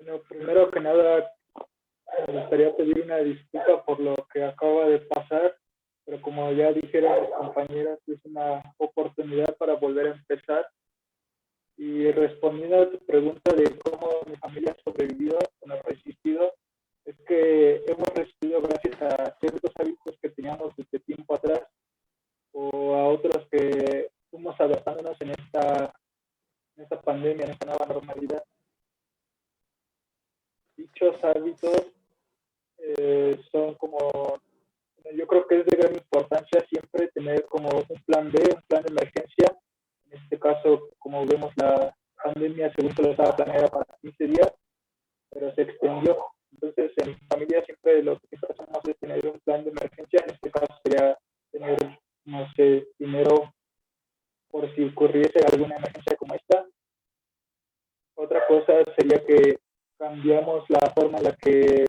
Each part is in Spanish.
Bueno, primero que nada, me gustaría pedir una disculpa por lo que acaba de pasar, pero como ya dijeron mis compañeras, es una oportunidad para volver a empezar. Y respondiendo a tu pregunta de cómo mi familia ha sobrevivido, bueno, resistido, es que hemos resistido gracias a ciertos hábitos que teníamos desde tiempo atrás o a otros que fuimos adaptándonos en esta pandemia, en esta nueva normalidad. Dichos hábitos son como, yo creo que es de gran importancia siempre tener como un plan B, un plan de emergencia. En este caso, como vemos, la pandemia según se lo estaba planeada para 15 días, pero se extendió. Entonces, en mi familia siempre lo que siempre hacemos es tener un plan de emergencia. En este caso sería tener, no sé, dinero por si ocurriese alguna emergencia como esta. Otra cosa sería que cambiamos la forma en la que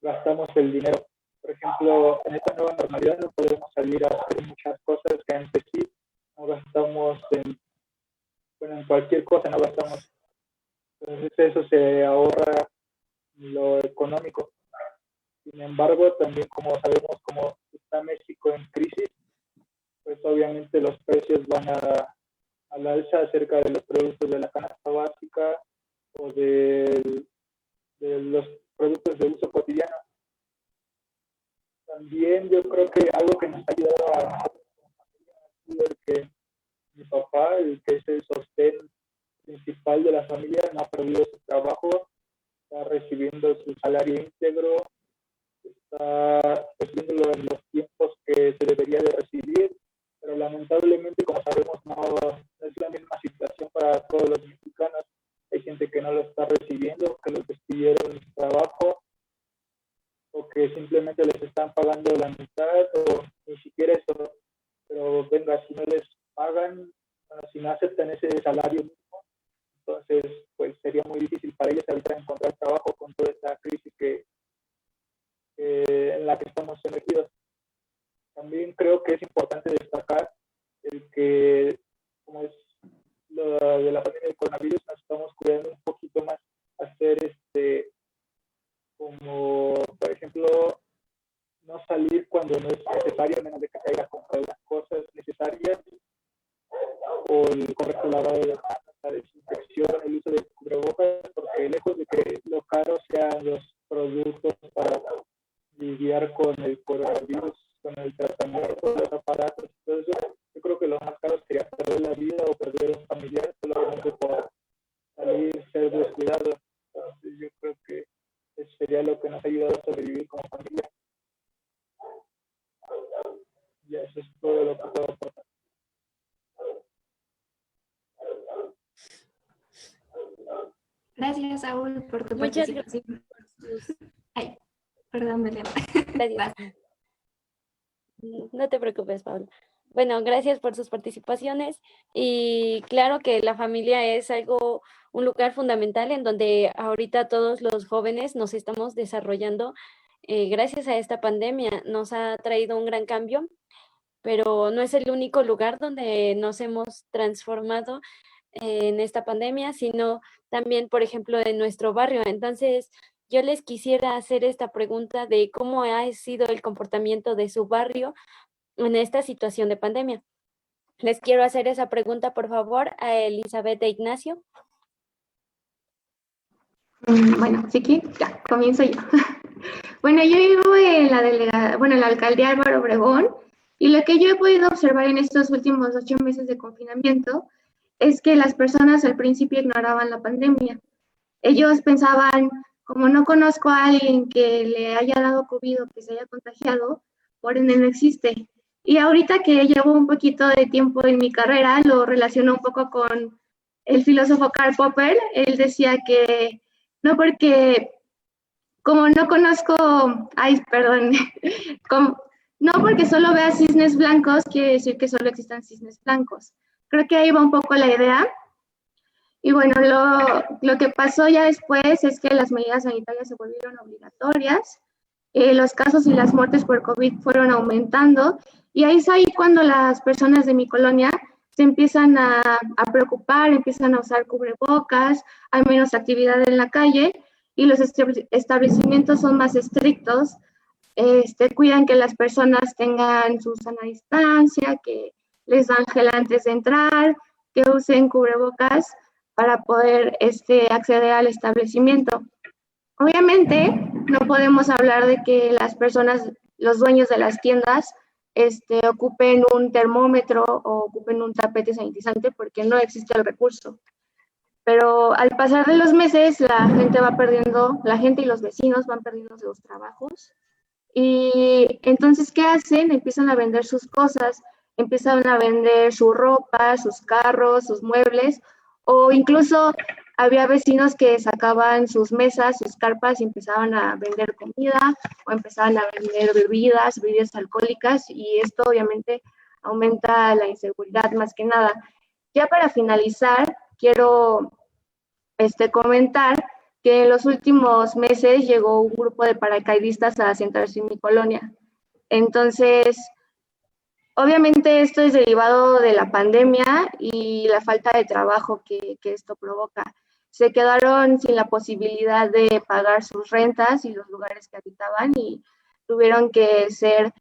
gastamos el dinero. Por ejemplo, en esta nueva normalidad no podemos salir a hacer muchas cosas que antes sí, no gastamos en cualquier cosa, no gastamos. Entonces eso se ahorra lo económico. Sin embargo, también como sabemos, como está México en crisis, pues obviamente los precios van a la alza acerca de los productos de la canasta básica o de los productos de uso cotidiano. También yo creo que algo que nos ha ayudado a nosotros como familia ha sido el que mi papá, el que es el sostén principal de la familia, no ha perdido su trabajo, está recibiendo su salario íntegro, está recibiéndolo en los tiempos que se debería de recibir, pero lamentablemente, como sabemos, no es la misma situación para todos los mexicanos. Hay gente que no lo está recibiendo, que los despidieron de su trabajo, o que simplemente les están pagando la mitad, o ni siquiera eso. Pero venga, si no les pagan, bueno, si no aceptan ese salario mínimo, entonces pues sería muy difícil para ellos ahorita encontrar trabajo con toda esta crisis en la que estamos sumergidos. También creo que es importante destacar el que, como es lo de la pandemia del coronavirus, nos estamos cuidando un poquito más, hacer como, por ejemplo, no salir cuando no es necesario, a menos de que se haya a comprar las cosas necesarias, o el correcto lavado de manos, la desinfección, el uso de cubrebocas, porque lejos de que lo caro sean los productos para lidiar con el coronavirus, con el tratamiento, los aparatos, todo eso, yo creo que lo más caro sería perder la vida o perder un familiar solamente por salir, ser descuidado. Entonces yo creo que eso sería lo que nos ha ayudado a sobrevivir como familia. Ya eso es todo lo que puedo aportar. Gracias, Saúl, por tu Muchas participación. Ay, perdón, Belén. Gracias. No te preocupes, Paula. Bueno, gracias por sus participaciones y claro que la familia es un lugar fundamental en donde ahorita todos los jóvenes nos estamos desarrollando gracias a esta pandemia. Nos ha traído un gran cambio, pero no es el único lugar donde nos hemos transformado en esta pandemia, sino también, por ejemplo, en nuestro barrio. Entonces, yo les quisiera hacer esta pregunta de cómo ha sido el comportamiento de su barrio en esta situación de pandemia. Les quiero hacer esa pregunta, por favor, a Elizabeth de Ignacio. Bueno, sí que ya, comienzo yo. Bueno, yo vivo en la alcaldía Álvaro Obregón, y lo que yo he podido observar en estos últimos 8 meses de confinamiento es que las personas al principio ignoraban la pandemia. Ellos pensaban, como no conozco a alguien que le haya dado COVID o que se haya contagiado, por ende no existe. Y ahorita que llevo un poquito de tiempo en mi carrera, lo relaciono un poco con el filósofo Karl Popper. Él decía que no porque, como no conozco, no porque solo vea cisnes blancos, quiere decir que solo existan cisnes blancos. Creo que ahí va un poco la idea. Y bueno, lo que pasó ya después es que las medidas sanitarias se volvieron obligatorias, los casos y las muertes por COVID fueron aumentando, y ahí es cuando las personas de mi colonia se empiezan a preocupar, empiezan a usar cubrebocas, hay menos actividad en la calle, y los establecimientos son más estrictos. Cuidan que las personas tengan su sana distancia, que les dan gel antes de entrar, que usen cubrebocas para poder acceder al establecimiento. Obviamente, no podemos hablar de que las personas, los dueños de las tiendas, ocupen un termómetro o ocupen un tapete sanitizante porque no existe el recurso. Pero al pasar de los meses, la gente y los vecinos van perdiendo sus trabajos. Y entonces, ¿qué hacen? Empiezan a vender sus cosas, empiezan a vender su ropa, sus carros, sus muebles, o incluso había vecinos que sacaban sus mesas, sus carpas y empezaban a vender comida o empezaban a vender bebidas alcohólicas, y esto obviamente aumenta la inseguridad más que nada. Ya para finalizar, quiero comentar que en los últimos meses llegó un grupo de paracaidistas a sentarse en mi colonia. Entonces, obviamente esto es derivado de la pandemia y la falta de trabajo que esto provoca. Se quedaron sin la posibilidad de pagar sus rentas y los lugares que habitaban y tuvieron que ser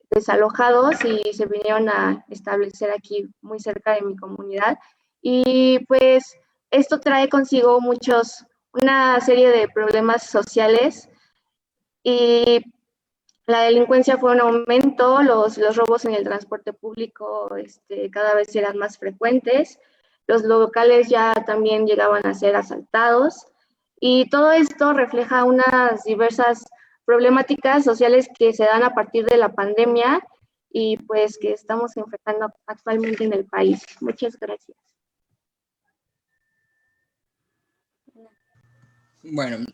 desalojados y se vinieron a establecer aquí muy cerca de mi comunidad. Y pues esto trae consigo una serie de problemas sociales, y la delincuencia fue en aumento, los robos en el transporte público cada vez eran más frecuentes, los locales ya también llegaban a ser asaltados, y todo esto refleja unas diversas problemáticas sociales que se dan a partir de la pandemia y pues que estamos enfrentando actualmente en el país. Muchas gracias. Bueno,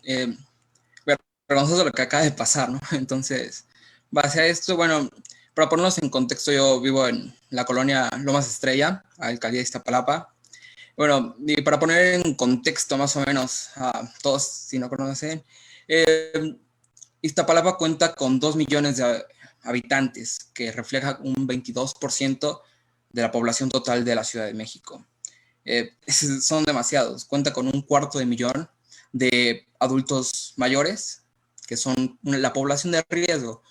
vergonzoso lo que acaba de pasar, ¿no? Entonces, base a esto, bueno, para ponernos en contexto, yo vivo en la colonia Lomas Estrella, alcaldía de Iztapalapa. Bueno, y para poner en contexto más o menos a todos, si no conocen, Iztapalapa cuenta con 2 millones de habitantes, que refleja un 22% de la población total de la Ciudad de México. Son demasiados, cuenta con 1/4 millón de adultos mayores, que son la población de riesgo.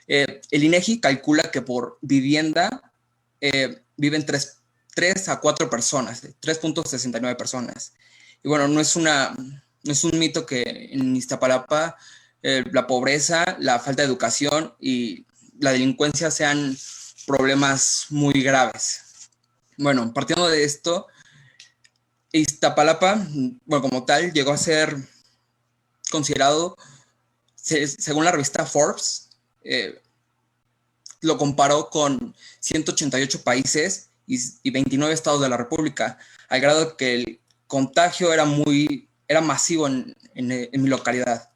El INEGI calcula que por vivienda viven 3 a 4 personas, 3.69 personas. Y bueno, no es un mito que en Iztapalapa la pobreza, la falta de educación y la delincuencia sean problemas muy graves. Bueno, partiendo de esto, Iztapalapa, bueno, como tal, llegó a ser considerado, según la revista Forbes, lo comparó con 188 países y 29 estados de la República, al grado que el contagio era masivo en mi localidad.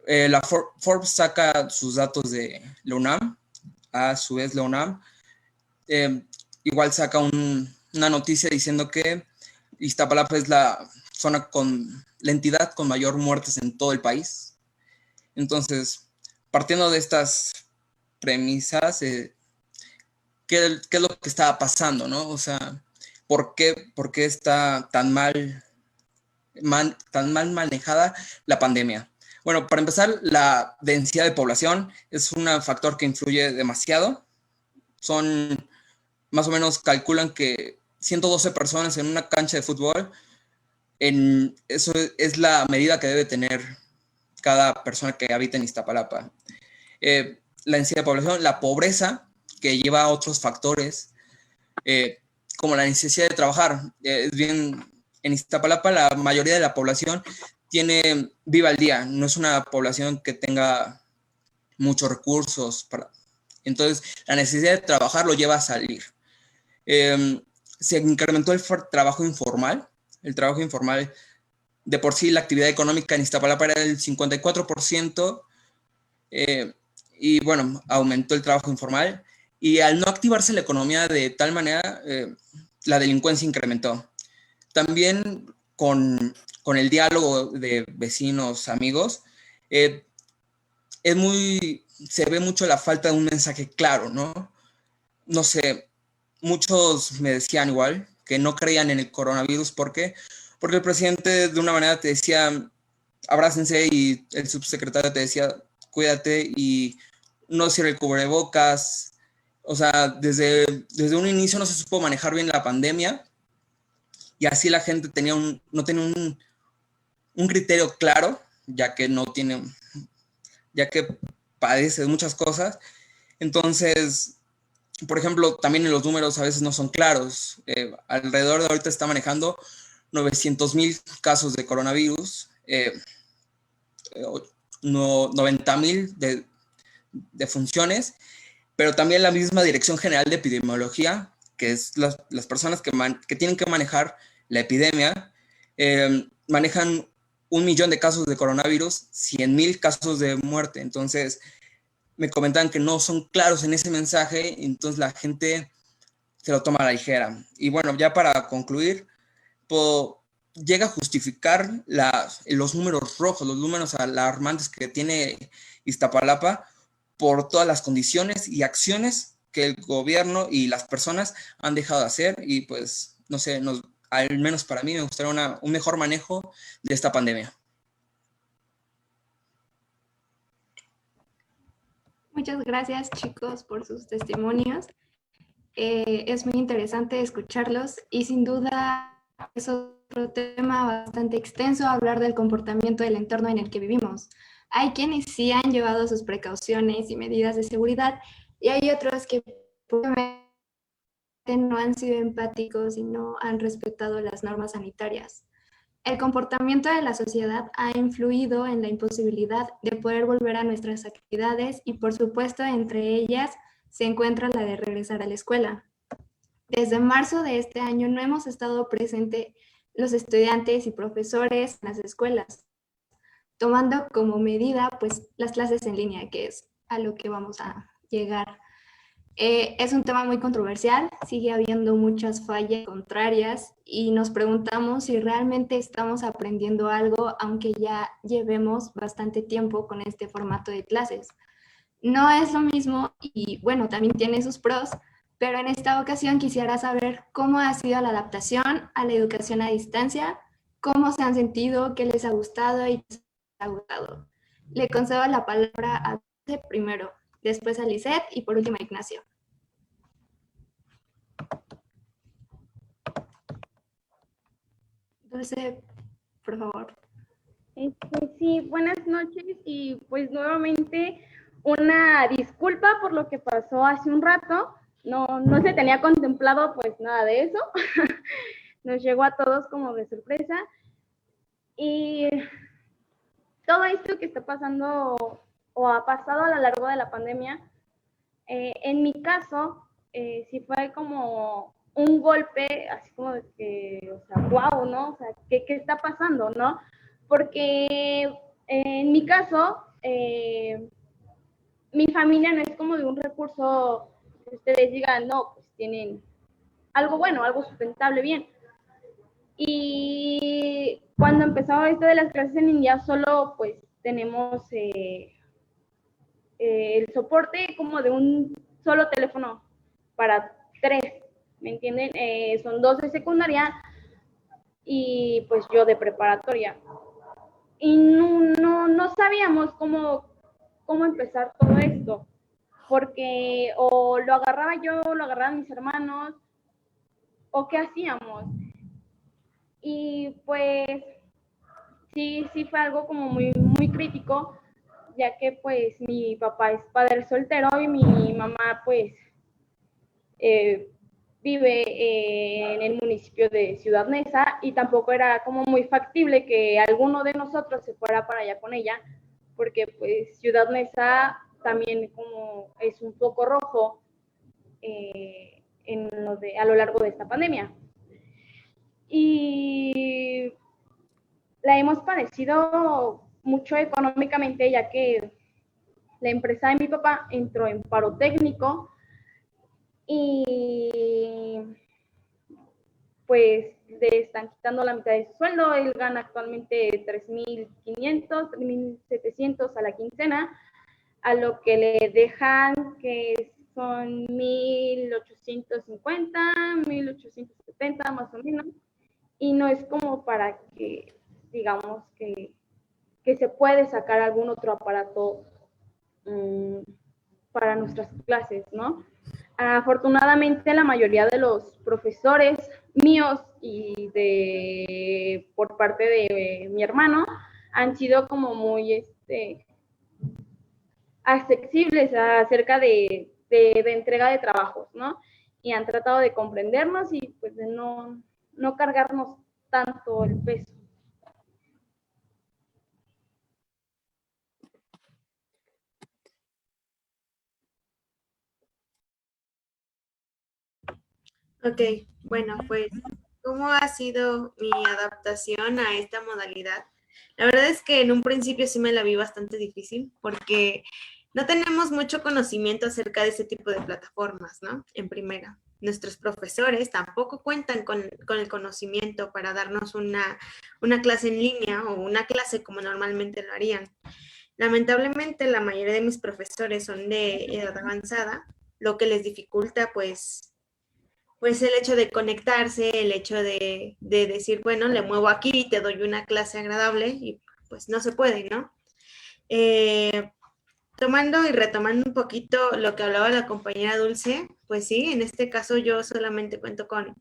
La Forbes saca sus datos de la UNAM, a su vez la UNAM igual saca una noticia diciendo que Iztapalapa es la zona con la entidad con mayor muertes en todo el país. Entonces, partiendo de estas premisas, ¿qué es lo que estaba pasando, no? O sea, ¿por qué está tan mal manejada la pandemia? Bueno, para empezar, la densidad de población es un factor que influye demasiado. Más o menos calculan que 112 personas en una cancha de fútbol, eso es la medida que debe tener cada persona que habita en Iztapalapa. La densidad de población, la pobreza, que lleva a otros factores, como la necesidad de trabajar. En Iztapalapa la mayoría de la población vive al día, no es una población que tenga muchos recursos. Entonces, la necesidad de trabajar lo lleva a salir. Se incrementó el trabajo informal. El trabajo informal, de por sí, la actividad económica en Iztapalapa era del 54%, y bueno, aumentó el trabajo informal. Y al no activarse la economía de tal manera, la delincuencia incrementó. También con el diálogo de vecinos, amigos, se ve mucho la falta de un mensaje claro, ¿no? No sé, muchos me decían igual que no creían en el coronavirus. ¿Por qué? Porque el presidente de una manera te decía, abrácense, y el subsecretario te decía, cuídate y no cierre el cubrebocas. O sea, desde un inicio no se supo manejar bien la pandemia, y así la gente no tenía un criterio claro, ya que padece de muchas cosas. Entonces, por ejemplo, también en los números a veces no son claros. Alrededor de ahorita está manejando 900,000 casos de coronavirus, 90,000 de funciones, pero también la misma Dirección General de Epidemiología, que es las personas que tienen que manejar la epidemia, manejan 1,000,000 de casos de coronavirus, 100,000 casos de muerte. Entonces, me comentaban que no son claros en ese mensaje, entonces la gente se lo toma a la ligera. Y bueno, ya para concluir, llega a justificar los números rojos, los números alarmantes que tiene Iztapalapa por todas las condiciones y acciones que el gobierno y las personas han dejado de hacer. Y pues, no sé, al menos para mí me gustaría un mejor manejo de esta pandemia. Muchas gracias, chicos, por sus testimonios. Es muy interesante escucharlos y sin duda es otro tema bastante extenso hablar del comportamiento del entorno en el que vivimos. Hay quienes sí han llevado sus precauciones y medidas de seguridad y hay otros que probablemente no han sido empáticos y no han respetado las normas sanitarias. El comportamiento de la sociedad ha influido en la imposibilidad de poder volver a nuestras actividades y, por supuesto, entre ellas se encuentra la de regresar a la escuela. Desde marzo de este año no hemos estado presentes los estudiantes y profesores en las escuelas, tomando como medida pues las clases en línea, que es a lo que vamos a llegar. Es un tema muy controversial, sigue habiendo muchas fallas contrarias y nos preguntamos si realmente estamos aprendiendo algo, aunque ya llevemos bastante tiempo con este formato de clases. No es lo mismo y bueno, también tiene sus pros, pero en esta ocasión quisiera saber cómo ha sido la adaptación a la educación a distancia, cómo se han sentido, qué les ha gustado y qué les ha gustado. Le concedo la palabra a Dulce primero, después a Lisette y por último a Ignacio. Dulce, por favor. Sí, buenas noches y pues nuevamente una disculpa por lo que pasó hace un rato. No se tenía contemplado pues nada de eso. Nos llegó a todos como de sorpresa. Y todo esto que está pasando o ha pasado a lo largo de la pandemia, en mi caso, sí fue como un golpe, así como de que, o sea, wow, ¿no? O sea, ¿qué está pasando, no? Porque en mi caso, mi familia no es como de un recurso que ustedes digan, no, pues tienen algo bueno, algo sustentable, bien. Y cuando empezó esto de las clases en línea, solo pues tenemos el soporte como de un solo teléfono para 3, ¿me entienden? Son 2 de secundaria y pues yo de preparatoria. Y no sabíamos cómo empezar todo esto, porque o lo agarraba yo, lo agarraban mis hermanos, o qué hacíamos. Y pues sí fue algo como muy crítico, ya que pues mi papá es padre soltero y mi mamá pues vive en el municipio de Ciudad Neza y tampoco era como muy factible que alguno de nosotros se fuera para allá con ella, porque pues Ciudad Neza también como es un foco rojo a lo largo de esta pandemia. Y la hemos padecido mucho económicamente, ya que la empresa de mi papá entró en paro técnico y pues le están quitando la mitad de su sueldo. Él gana actualmente 3,500, 3,700 a la quincena, a lo que le dejan que son 1,850, 1,870 más o menos, y no es como para que digamos que que se puede sacar algún otro aparato para nuestras clases, ¿no? Afortunadamente, la mayoría de los profesores míos y por parte de mi hermano han sido como muy accesibles acerca de entrega de trabajos, ¿no? Y han tratado de comprendernos y pues de no cargarnos tanto el peso. Ok, bueno, pues, ¿cómo ha sido mi adaptación a esta modalidad? La verdad es que en un principio sí me la vi bastante difícil porque no tenemos mucho conocimiento acerca de ese tipo de plataformas, ¿no? En primera. Nuestros profesores tampoco cuentan con el conocimiento para darnos una clase en línea o una clase como normalmente lo harían. Lamentablemente, la mayoría de mis profesores son de edad avanzada, lo que les dificulta, pues el hecho de conectarse, el hecho de decir, bueno, le muevo aquí y te doy una clase agradable y pues no se puede, ¿no? Tomando y retomando un poquito lo que hablaba la compañera Dulce, pues sí, en este caso yo solamente cuento con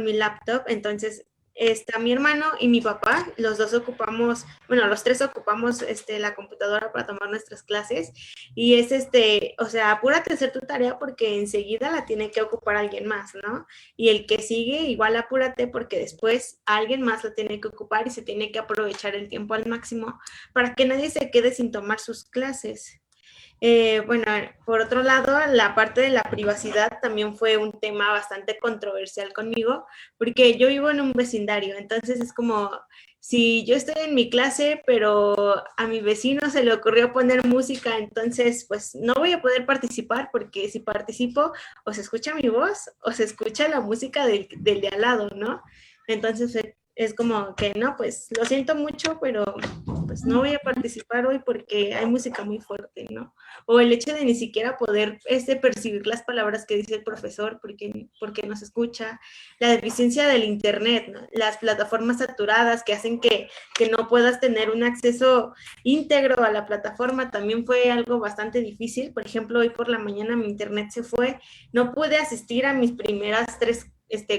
mi laptop, entonces está mi hermano y mi papá, los dos ocupamos, bueno, los tres ocupamos la computadora para tomar nuestras clases y es o sea, apúrate a hacer tu tarea porque enseguida la tiene que ocupar alguien más, ¿no? Y el que sigue, igual apúrate porque después alguien más la tiene que ocupar y se tiene que aprovechar el tiempo al máximo para que nadie se quede sin tomar sus clases. Bueno, por otro lado, la parte de la privacidad también fue un tema bastante controversial conmigo, porque yo vivo en un vecindario, entonces es como si yo estoy en mi clase, pero a mi vecino se le ocurrió poner música, entonces pues no voy a poder participar porque si participo o se escucha mi voz o se escucha la música del de al lado, ¿no? Entonces es como que no, pues lo siento mucho, pero pues no voy a participar hoy porque hay música muy fuerte, ¿no? O el hecho de ni siquiera poder percibir las palabras que dice el profesor porque no se escucha, la deficiencia del internet, ¿no? Las plataformas saturadas que hacen que no puedas tener un acceso íntegro a la plataforma también fue algo bastante difícil. Por ejemplo, hoy por la mañana mi internet se fue, no pude asistir a mis primeras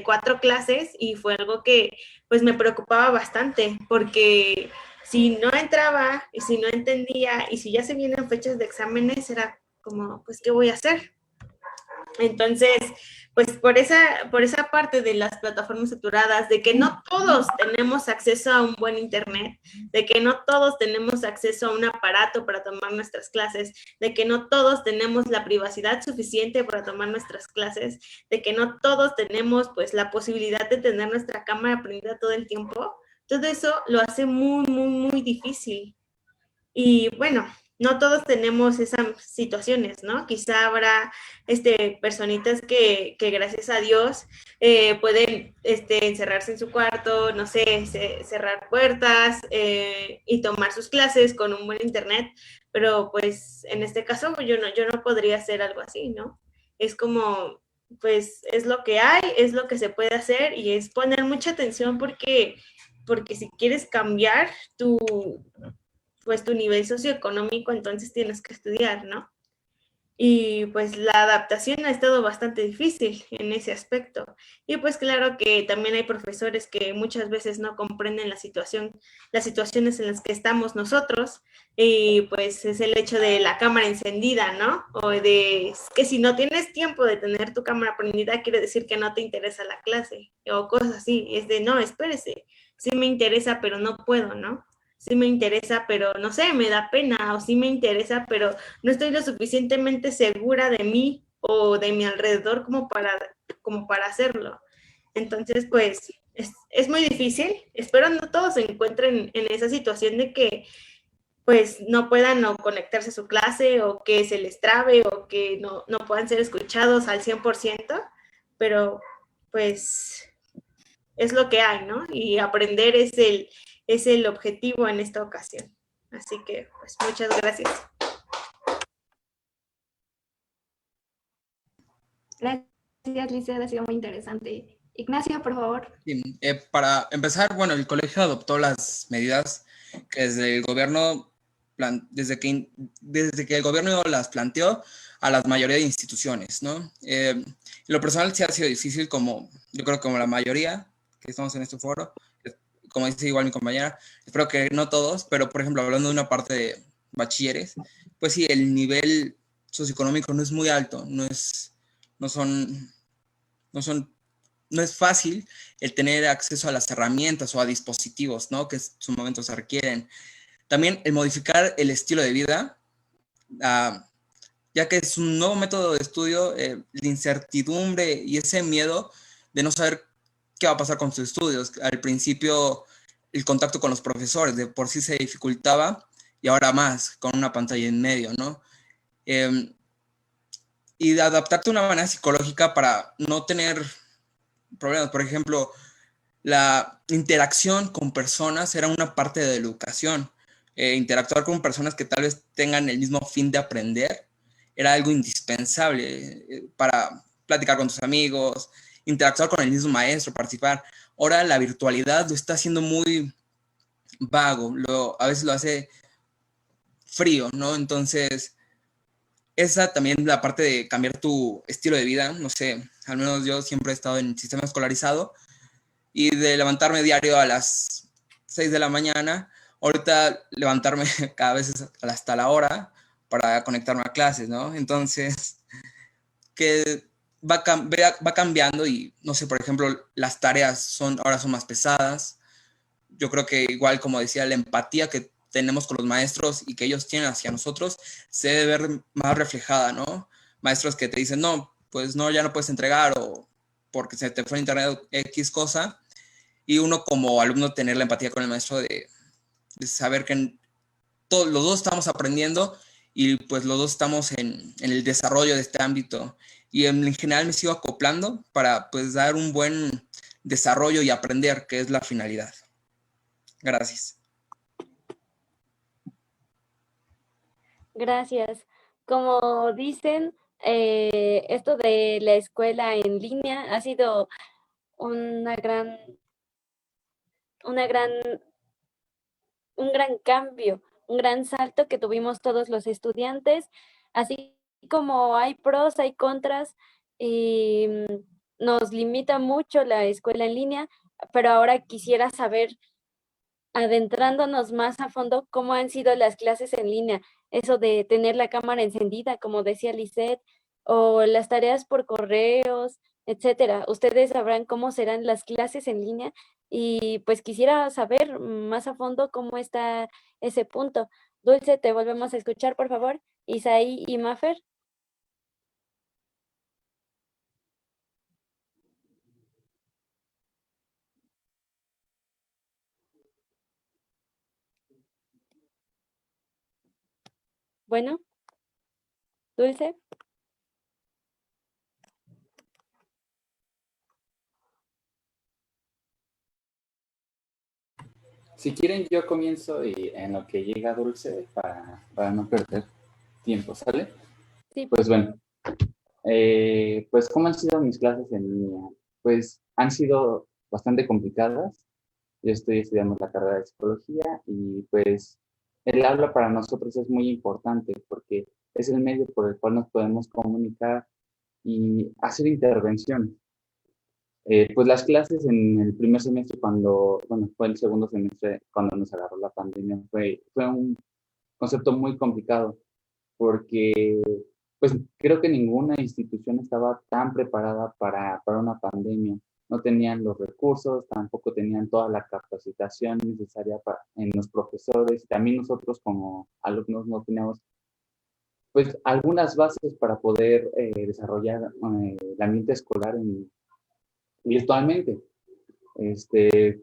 4 clases y fue algo que pues me preocupaba bastante porque si no entraba y si no entendía y si ya se vienen fechas de exámenes era como pues ¿qué voy a hacer? Entonces, pues por esa parte de las plataformas saturadas, de que no todos tenemos acceso a un buen internet, de que no todos tenemos acceso a un aparato para tomar nuestras clases, de que no todos tenemos la privacidad suficiente para tomar nuestras clases, de que no todos tenemos pues la posibilidad de tener nuestra cámara prendida todo el tiempo, todo eso lo hace muy, muy, muy difícil. Y bueno, no todos tenemos esas situaciones, ¿no? Quizá habrá personitas que gracias a Dios pueden encerrarse en su cuarto, no sé, cerrar puertas y tomar sus clases con un buen internet, pero pues en este caso yo no podría hacer algo así, ¿no? Es como, pues es lo que hay, es lo que se puede hacer y es poner mucha atención porque si quieres cambiar pues tu nivel socioeconómico, entonces tienes que estudiar, ¿no? Y pues la adaptación ha estado bastante difícil en ese aspecto. Y pues claro que también hay profesores que muchas veces no comprenden las situaciones en las que estamos nosotros, y pues es el hecho de la cámara encendida, ¿no? O de que si no tienes tiempo de tener tu cámara prendida, quiere decir que no te interesa la clase, o cosas así. Es de, no, espérese, sí me interesa, pero no puedo, ¿no? Sí me interesa, pero no sé, me da pena, o sí me interesa, pero no estoy lo suficientemente segura de mí o de mi alrededor como para hacerlo. Entonces, pues, es muy difícil. Espero no todos se encuentren en esa situación de que, pues, no puedan o conectarse a su clase o que se les trabe o que no puedan ser escuchados al 100%, pero, pues, es lo que hay, ¿no? Y aprender es el objetivo en esta ocasión. Así que, pues, muchas gracias. Gracias, Lisa, ha sido muy interesante. Ignacio, por favor. Sí, para empezar, bueno, el colegio adoptó las medidas que desde el gobierno, desde que el gobierno las planteó a la mayoría de instituciones, ¿no? Lo personal sí ha sido difícil, como yo creo que como la mayoría que estamos en este foro, como dice igual mi compañera, espero que no todos, pero por ejemplo, hablando de una parte de bachilleres, pues sí, el nivel socioeconómico no es muy alto, no son, no son, no es fácil el tener acceso a las herramientas o a dispositivos, ¿no? Que en su momento se requieren. También el modificar el estilo de vida, ya que es un nuevo método de estudio, la incertidumbre y ese miedo de no saber qué va a pasar con sus estudios. Al principio el contacto con los profesores de por sí se dificultaba y ahora más con una pantalla en medio, ¿no? Y de adaptarte de una manera psicológica para no tener problemas. Por ejemplo, la interacción con personas era una parte de la educación. Interactuar con personas que tal vez tengan el mismo fin de aprender era algo indispensable para platicar con tus amigos, interactuar con el mismo maestro, participar. Ahora la virtualidad lo está haciendo muy vago, a veces lo hace frío, ¿no? Entonces, esa también la parte de cambiar tu estilo de vida, no sé, al menos yo siempre he estado en el sistema escolarizado y de levantarme diario a las 6 de la mañana, ahorita levantarme cada vez hasta la hora para conectarme a clases, ¿no? Entonces, que va cambiando y, no sé, por ejemplo, las tareas ahora son más pesadas. Yo creo que igual, como decía, la empatía que tenemos con los maestros y que ellos tienen hacia nosotros se debe ver más reflejada, ¿no? Maestros que te dicen, no, pues no, ya no puedes entregar o porque se te fue en internet X cosa, y uno como alumno tener la empatía con el maestro de saber que los dos estamos aprendiendo y pues los dos estamos en el desarrollo de este ámbito y en general me sigo acoplando para pues dar un buen desarrollo y aprender, que es la finalidad. Gracias. Gracias. Como dicen, esto de la escuela en línea ha sido una gran, una gran, un gran cambio, un gran salto que tuvimos todos los estudiantes, así como hay pros, hay contras, y nos limita mucho la escuela en línea, pero ahora quisiera saber, adentrándonos más a fondo, cómo han sido las clases en línea, eso de tener la cámara encendida, como decía Lisette, o las tareas por correos, etcétera. Ustedes sabrán cómo serán las clases en línea y pues quisiera saber más a fondo cómo está ese punto. Dulce, te volvemos a escuchar, por favor. Isaí y Mafer. Bueno, Dulce. Si quieren, yo comienzo y en lo que llega Dulce para no perder tiempo, ¿sale? Sí. Pues bueno, pues ¿cómo han sido mis clases en línea? Pues han sido bastante complicadas. Yo estoy estudiando la carrera de psicología y pues el habla para nosotros es muy importante porque es el medio por el cual nos podemos comunicar y hacer intervenciones. Pues las clases en el primer semestre, bueno, fue el segundo semestre cuando nos agarró la pandemia, fue un concepto muy complicado porque pues creo que ninguna institución estaba tan preparada para una pandemia. No tenían los recursos, tampoco tenían toda la capacitación necesaria en los profesores. También nosotros como alumnos no teníamos pues algunas bases para poder desarrollar el ambiente escolar virtualmente.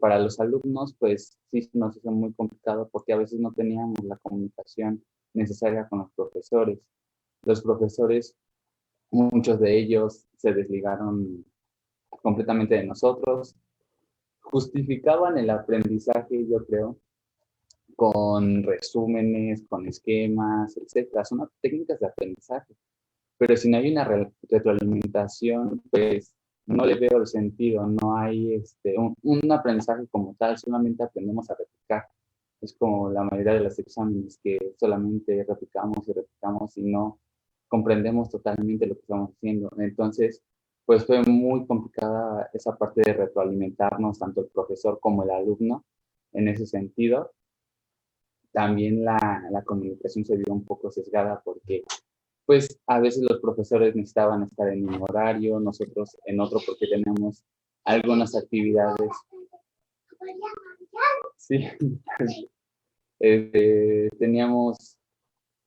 Para los alumnos, pues sí nos hizo muy complicado porque a veces no teníamos la comunicación necesaria con los profesores. Los profesores, muchos de ellos se desligaron completamente de nosotros, justificaban el aprendizaje, yo creo, con resúmenes, con esquemas, etcétera. Son técnicas de aprendizaje, pero si no hay una retroalimentación, pues no le veo el sentido, no hay un aprendizaje como tal, solamente aprendemos a replicar. Es como la mayoría de los exámenes que solamente replicamos y replicamos y no comprendemos totalmente lo que estamos haciendo. Entonces, pues fue muy complicada esa parte de retroalimentarnos, tanto el profesor como el alumno, en ese sentido. También la comunicación se vio un poco sesgada porque pues a veces los profesores necesitaban estar en un horario, nosotros en otro porque tenemos algunas actividades. Sí, teníamos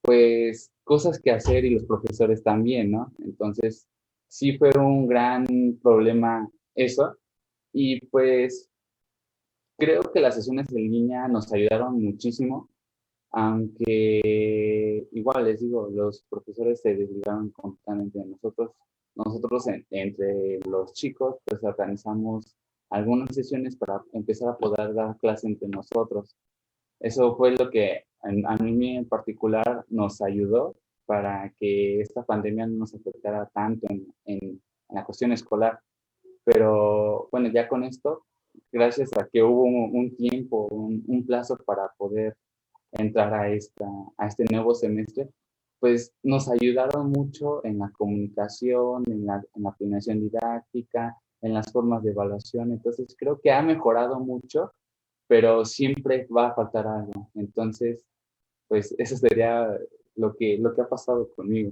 pues cosas que hacer y los profesores también, ¿no? Entonces sí fue un gran problema eso y pues creo que las sesiones en línea nos ayudaron muchísimo, aunque igual les digo, los profesores se desligaron completamente de nosotros. Nosotros entre los chicos pues organizamos algunas sesiones para empezar a poder dar clase entre nosotros. Eso fue lo que a mí en particular nos ayudó para que esta pandemia no nos afectara tanto en la cuestión escolar. Pero bueno, ya con esto, gracias a que hubo un tiempo, un plazo para poder entrar a este nuevo semestre, pues nos ayudaron mucho en la comunicación, en la planeación didáctica, en las formas de evaluación. Entonces creo que ha mejorado mucho, pero siempre va a faltar algo. Entonces, pues eso sería lo que ha pasado conmigo.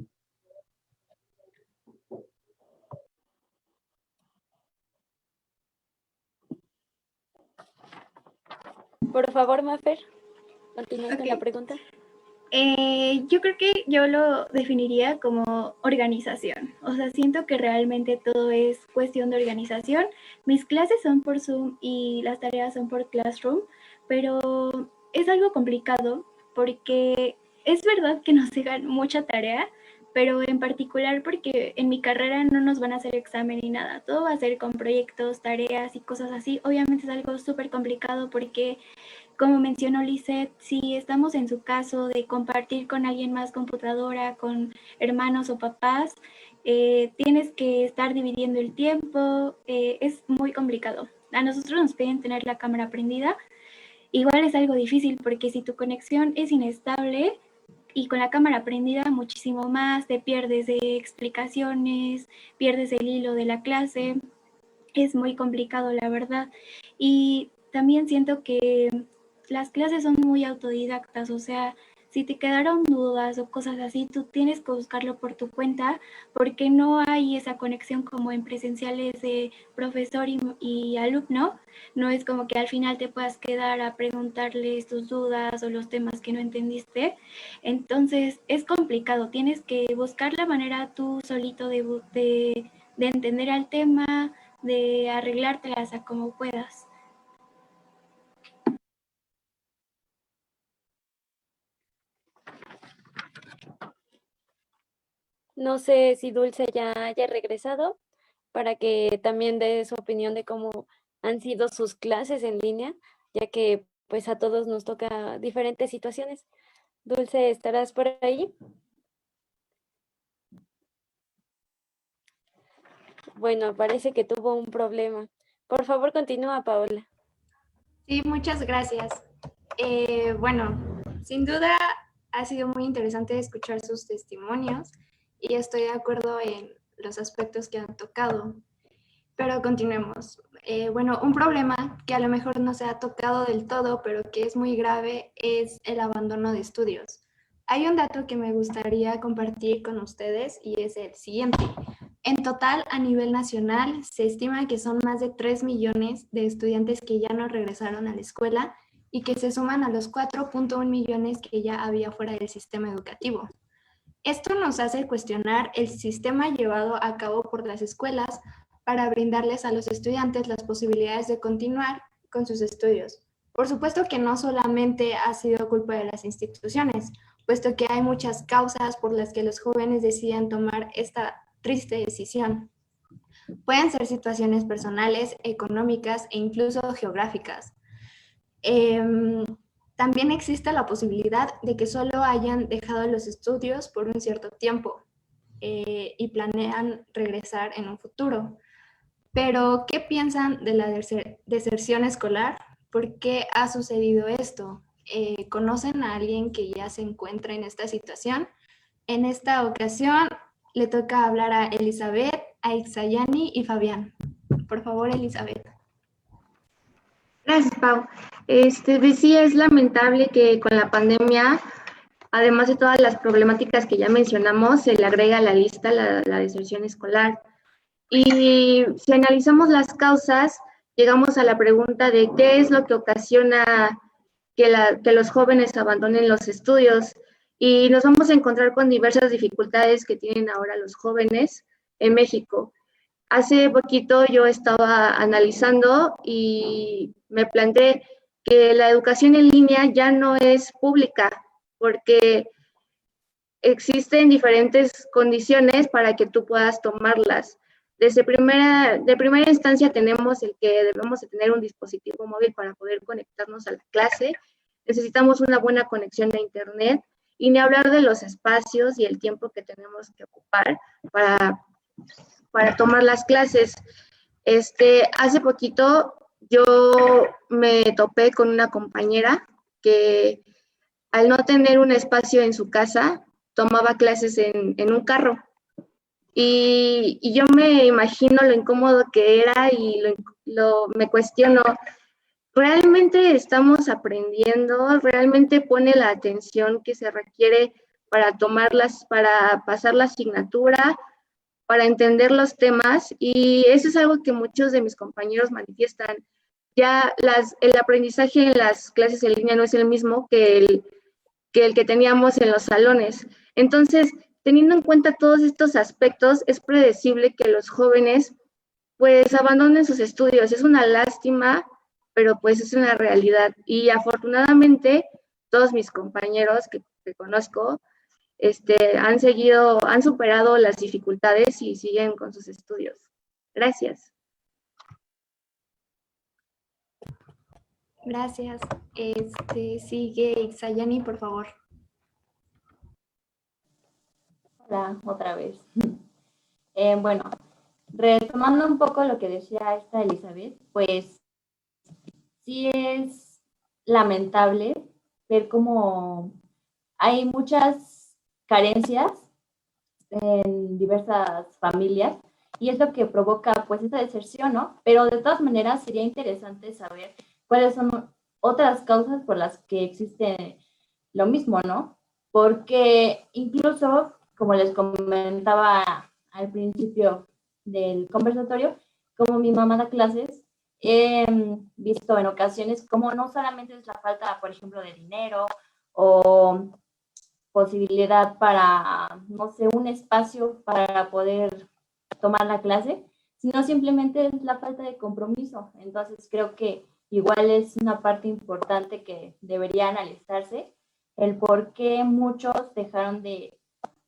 Por favor, Mafer, continúa con Ok. la pregunta. Yo creo que yo lo definiría como organización. O sea, siento que realmente todo es cuestión de organización. Mis clases son por Zoom y las tareas son por Classroom, pero es algo complicado porque es verdad que nos dejan mucha tarea, pero en particular porque en mi carrera no nos van a hacer examen ni nada. Todo va a ser con proyectos, tareas y cosas así. Obviamente es algo súper complicado porque como mencionó Lisette, si estamos en su caso de compartir con alguien más computadora, con hermanos o papás, tienes que estar dividiendo el tiempo, es muy complicado. A nosotros nos piden tener la cámara prendida, igual es algo difícil porque si tu conexión es inestable y con la cámara prendida muchísimo más, te pierdes de explicaciones, pierdes el hilo de la clase, es muy complicado la verdad. Y también siento que las clases son muy autodidactas, o sea, si te quedaron dudas o cosas así, tú tienes que buscarlo por tu cuenta porque no hay esa conexión como en presenciales de profesor y alumno. No es como que al final te puedas quedar a preguntarles tus dudas o los temas que no entendiste. Entonces es complicado, tienes que buscar la manera tú solito de entender al tema, de arreglártelas a como puedas. No sé si Dulce ya haya regresado para que también dé su opinión de cómo han sido sus clases en línea, ya que pues a todos nos toca diferentes situaciones. Dulce, ¿estarás por ahí? Bueno, parece que tuvo un problema. Por favor, continúa, Paola. Sí, muchas gracias. Bueno, sin duda ha sido muy interesante escuchar sus testimonios y estoy de acuerdo en los aspectos que han tocado. Pero continuemos. Bueno, un problema que a lo mejor no se ha tocado del todo, pero que es muy grave, es el abandono de estudios. Hay un dato que me gustaría compartir con ustedes y es el siguiente. En total, a nivel nacional, se estima que son más de 3 millones de estudiantes que ya no regresaron a la escuela y que se suman a los 4.1 millones que ya había fuera del sistema educativo. Esto nos hace cuestionar el sistema llevado a cabo por las escuelas para brindarles a los estudiantes las posibilidades de continuar con sus estudios. Por supuesto que no solamente ha sido culpa de las instituciones, puesto que hay muchas causas por las que los jóvenes deciden tomar esta triste decisión. Pueden ser situaciones personales, económicas e incluso geográficas. También existe la posibilidad de que solo hayan dejado los estudios por un cierto tiempo y planean regresar en un futuro. Pero, ¿qué piensan de la deserción escolar? ¿Por qué ha sucedido esto? conocen a alguien que ya se encuentra en esta situación. En esta ocasión le toca hablar a Elizabeth, a Ixayani y Fabián. Por favor, Elizabeth. Gracias, Pau. Pues sí, es lamentable que con la pandemia, además de todas las problemáticas que ya mencionamos, se le agrega a la lista la deserción escolar. Y si analizamos las causas, llegamos a la pregunta de qué es lo que ocasiona que los jóvenes abandonen los estudios. Y nos vamos a encontrar con diversas dificultades que tienen ahora los jóvenes en México. Hace poquito yo estaba analizando y me planteé que la educación en línea ya no es pública, porque existen diferentes condiciones para que tú puedas tomarlas. De primera instancia tenemos el que debemos de tener un dispositivo móvil para poder conectarnos a la clase. Necesitamos una buena conexión a internet y ni hablar de los espacios y el tiempo que tenemos que ocupar para tomar las clases. Hace poquito yo me topé con una compañera que al no tener un espacio en su casa, tomaba clases en un carro. Y yo me imagino lo incómodo que era y me cuestiono, ¿realmente estamos aprendiendo? ¿Realmente pone la atención que se requiere para para pasar la asignatura, para entender los temas? Y eso es algo que muchos de mis compañeros manifiestan. Ya el aprendizaje en las clases en línea no es el mismo que el que teníamos en los salones. Entonces, teniendo en cuenta todos estos aspectos, es predecible que los jóvenes pues abandonen sus estudios. Es una lástima, pero pues es una realidad. Y afortunadamente, todos mis compañeros que conozco han superado las dificultades y siguen con sus estudios. Gracias. Gracias. Sigue Ixayani, por favor. Hola, otra vez. Bueno, retomando un poco lo que decía esta Elizabeth, pues sí es lamentable ver cómo hay muchas carencias en diversas familias y es lo que provoca pues esta deserción, ¿no? Pero de todas maneras sería interesante saber cuáles son otras causas por las que existe lo mismo, ¿no? Porque incluso, como les comentaba al principio del conversatorio, como mi mamá da clases, he visto en ocasiones como no solamente es la falta, por ejemplo, de dinero o posibilidad para, no sé, un espacio para poder tomar la clase, sino simplemente es la falta de compromiso. Entonces creo que igual es una parte importante que debería analizarse, el por qué muchos dejaron de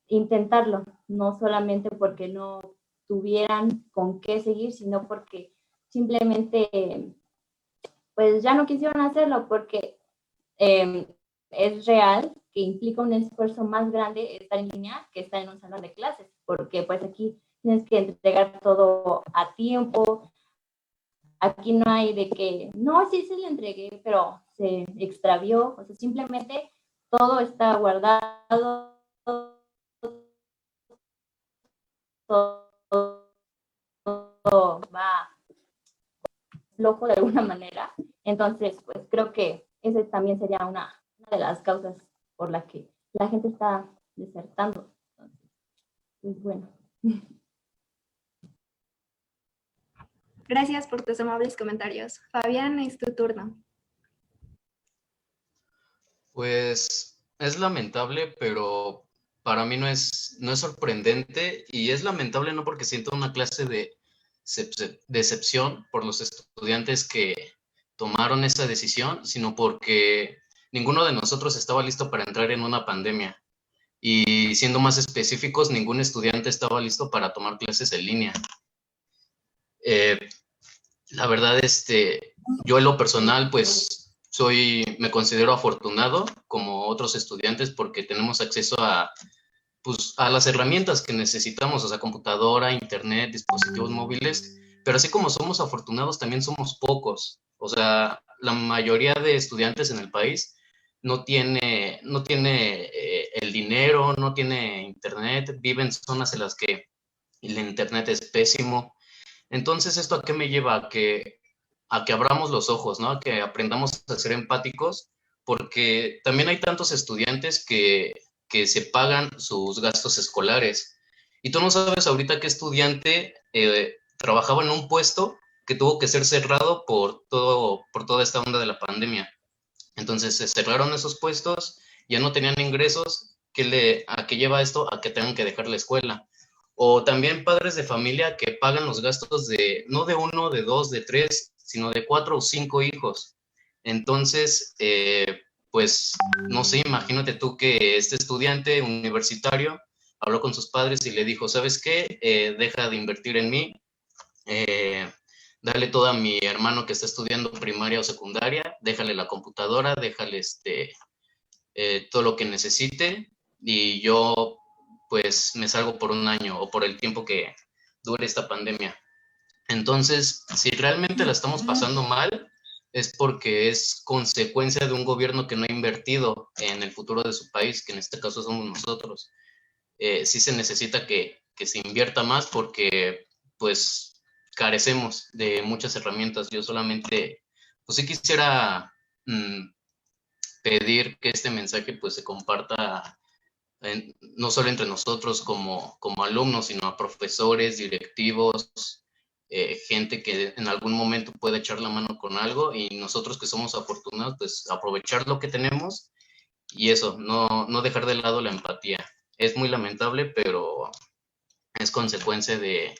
intentarlo, no solamente porque no tuvieran con qué seguir, sino porque simplemente pues ya no quisieron hacerlo, porque es real que implica un esfuerzo más grande estar en línea que estar en un salón de clases, porque pues aquí tienes que entregar todo a tiempo. Aquí no hay de que, no, sí se le entregué, pero se extravió. O sea, simplemente todo está guardado, todo va flojo de alguna manera. Entonces, pues creo que ese también sería una de las causas por la que la gente está desertando. Entonces, pues bueno. Gracias por tus amables comentarios. Fabián, es tu turno. Pues es lamentable, pero para mí no es sorprendente, y es lamentable no porque siento una clase de decepción por los estudiantes que tomaron esa decisión, sino porque ninguno de nosotros estaba listo para entrar en una pandemia. Y siendo más específicos, ningún estudiante estaba listo para tomar clases en línea. La verdad, yo en lo personal, pues me considero afortunado como otros estudiantes porque tenemos acceso a las herramientas que necesitamos, o sea, computadora, internet, dispositivos móviles, pero así como somos afortunados, también somos pocos. O sea, la mayoría de estudiantes en el país no tiene el dinero, no tiene internet, vive en zonas en las que el internet es pésimo. Entonces, ¿esto a qué me lleva? A que abramos los ojos, ¿no? A que aprendamos a ser empáticos, porque también hay tantos estudiantes que se pagan sus gastos escolares. Y tú no sabes ahorita qué estudiante trabajaba en un puesto que tuvo que ser cerrado por toda esta onda de la pandemia. Entonces se cerraron esos puestos, ya no tenían ingresos. ¿A qué lleva esto? A que tengan que dejar la escuela. O también padres de familia que pagan los gastos no de uno, de dos, de tres, sino de 4 o 5 hijos. Entonces, pues, no sé, imagínate tú que este estudiante universitario habló con sus padres y le dijo, ¿sabes qué? Deja de invertir en mí, dale todo a mi hermano que está estudiando primaria o secundaria, déjale la computadora, déjale todo lo que necesite y yo pues me salgo por un año o por el tiempo que dure esta pandemia. Entonces, si realmente la estamos pasando mal, es porque es consecuencia de un gobierno que no ha invertido en el futuro de su país, que en este caso somos nosotros. Sí se necesita que se invierta más porque pues carecemos de muchas herramientas. Yo solamente, pues sí quisiera pedir que este mensaje pues se comparta no solo entre nosotros como alumnos, sino a profesores, directivos, gente que en algún momento pueda echar la mano con algo y nosotros que somos afortunados, pues aprovechar lo que tenemos y eso, no dejar de lado la empatía. Es muy lamentable, pero es consecuencia de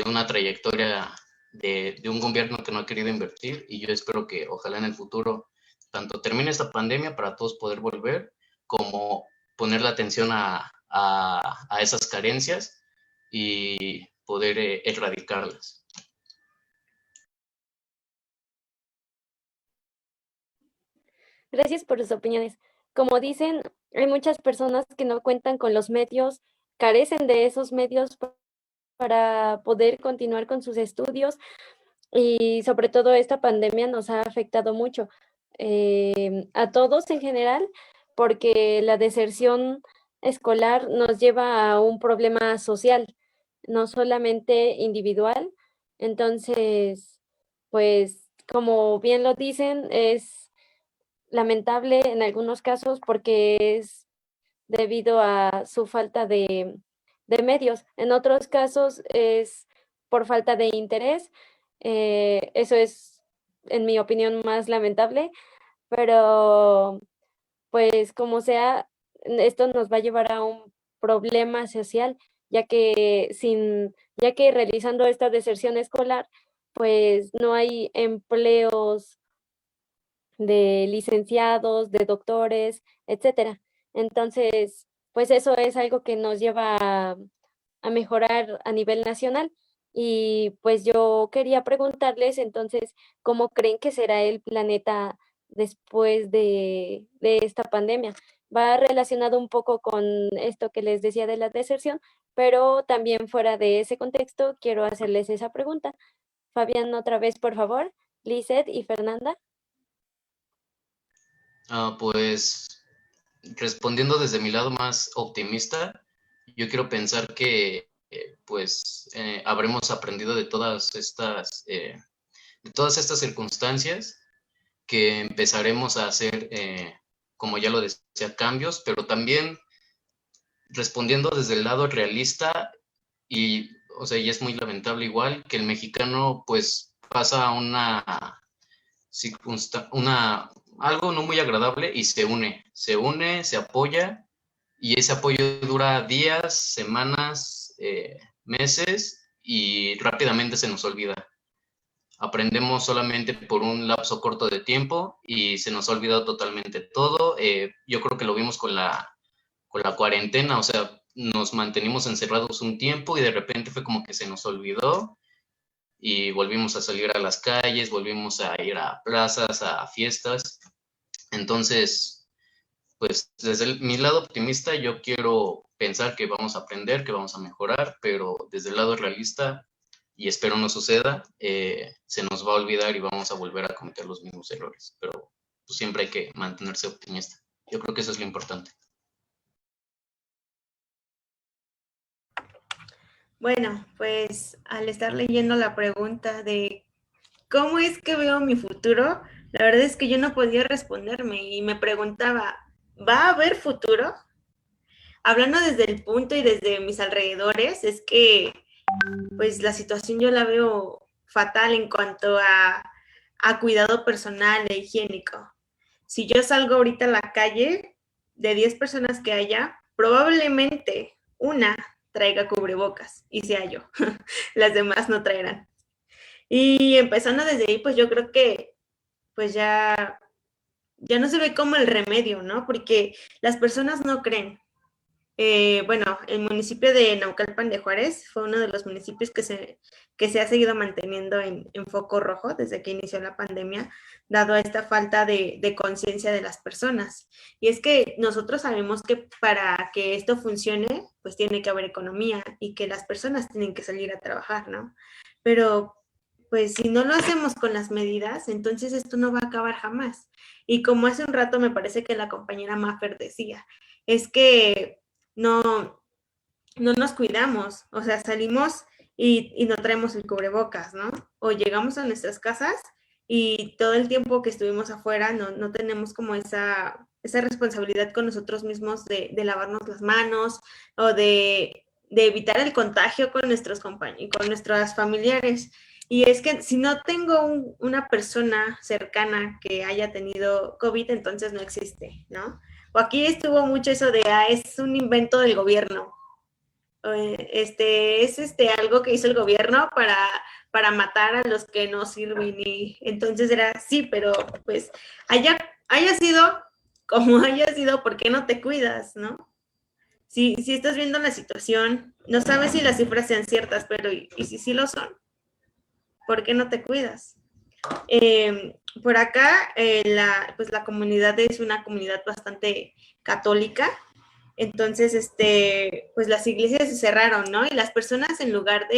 una trayectoria de un gobierno que no ha querido invertir y yo espero que ojalá en el futuro tanto termine esta pandemia para todos poder volver, como poner la atención a esas carencias y poder erradicarlas. Gracias por sus opiniones. Como dicen, hay muchas personas que no cuentan con los medios, carecen de esos medios para poder continuar con sus estudios y sobre todo esta pandemia nos ha afectado mucho a todos en general porque la deserción escolar nos lleva a un problema social, no solamente individual. Entonces, pues como bien lo dicen, es lamentable en algunos casos porque es debido a su falta de medios. En otros casos es por falta de interés. Eso es, en mi opinión, más lamentable, pero pues como sea, esto nos va a llevar a un problema social, ya que realizando esta deserción escolar, pues no hay empleos de licenciados, de doctores, etcétera. Entonces, pues eso es algo que nos lleva a mejorar a nivel nacional. Y pues yo quería preguntarles entonces, ¿cómo creen que será el planeta después de esta pandemia? Va relacionado un poco con esto que les decía de la deserción, pero también fuera de ese contexto, quiero hacerles esa pregunta. Fabián, otra vez, por favor, Lizeth y Fernanda. Pues respondiendo desde mi lado más optimista, yo quiero pensar que pues habremos aprendido de todas estas circunstancias, que empezaremos a hacer, como ya lo decía, cambios, pero también respondiendo desde el lado realista y, o sea, y es muy lamentable igual que el mexicano pues pasa algo no muy agradable y se une, se apoya y ese apoyo dura días, semanas, meses y rápidamente se nos olvida. Aprendemos solamente por un lapso corto de tiempo y se nos ha olvidado totalmente todo. Yo creo que lo vimos con la cuarentena, o sea, nos mantenimos encerrados un tiempo y de repente fue como que se nos olvidó y volvimos a salir a las calles, volvimos a ir a plazas, a fiestas. Entonces, pues desde mi lado optimista yo quiero pensar que vamos a aprender, que vamos a mejorar, pero desde el lado realista, y espero no suceda, se nos va a olvidar y vamos a volver a cometer los mismos errores. Pero pues siempre hay que mantenerse optimista. Yo creo que eso es lo importante. Bueno, pues al estar leyendo la pregunta de cómo es que veo mi futuro, la verdad es que yo no podía responderme y me preguntaba, ¿va a haber futuro? Hablando desde el punto y desde mis alrededores, es que pues la situación yo la veo fatal en cuanto a cuidado personal e higiénico. Si yo salgo ahorita a la calle, de 10 personas que haya, probablemente una traiga cubrebocas y sea yo. Las demás no traerán. Y empezando desde ahí, pues yo creo que pues ya no se ve como el remedio, ¿no? Porque las personas no creen. Bueno, el municipio de Naucalpan de Juárez fue uno de los municipios que se ha seguido manteniendo en foco rojo desde que inició la pandemia, dado a esta falta de conciencia de las personas. Y es que nosotros sabemos que para que esto funcione, pues tiene que haber economía y que las personas tienen que salir a trabajar, ¿no? Pero pues si no lo hacemos con las medidas, entonces esto no va a acabar jamás. Y como hace un rato me parece que la compañera Maffer decía, es que no nos cuidamos, o sea, salimos y no traemos el cubrebocas, ¿no? O llegamos a nuestras casas y todo el tiempo que estuvimos afuera no tenemos como esa responsabilidad con nosotros mismos de lavarnos las manos o de evitar el contagio con nuestros compañeros, con nuestros familiares. Y es que si no tengo una persona cercana que haya tenido COVID, entonces no existe, ¿no? O aquí estuvo mucho eso de, es un invento del gobierno. Es algo que hizo el gobierno para matar a los que no sirven. Y entonces era, sí, pero pues haya sido como haya sido, ¿por qué no te cuidas, no? Si estás viendo la situación, no sabes si las cifras sean ciertas, pero ¿y si sí lo son? ¿Por qué no te cuidas? Por acá, pues la comunidad es una comunidad bastante católica, entonces, pues las iglesias se cerraron, ¿no? Y las personas en lugar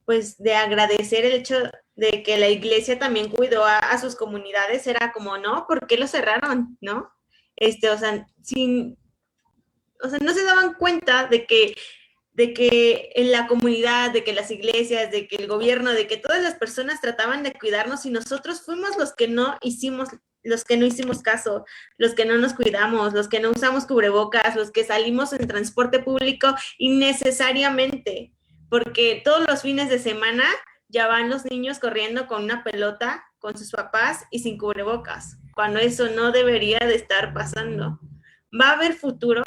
pues de agradecer el hecho de que la iglesia también cuidó a sus comunidades, era como, no, ¿por qué lo cerraron, no? O sea, no se daban cuenta de que en la comunidad, de que las iglesias, de que el gobierno, de que todas las personas trataban de cuidarnos y nosotros fuimos los que no hicimos caso, los que no nos cuidamos, los que no usamos cubrebocas, los que salimos en transporte público innecesariamente, porque todos los fines de semana ya van los niños corriendo con una pelota con sus papás y sin cubrebocas, cuando eso no debería de estar pasando. ¿Va a haber futuro?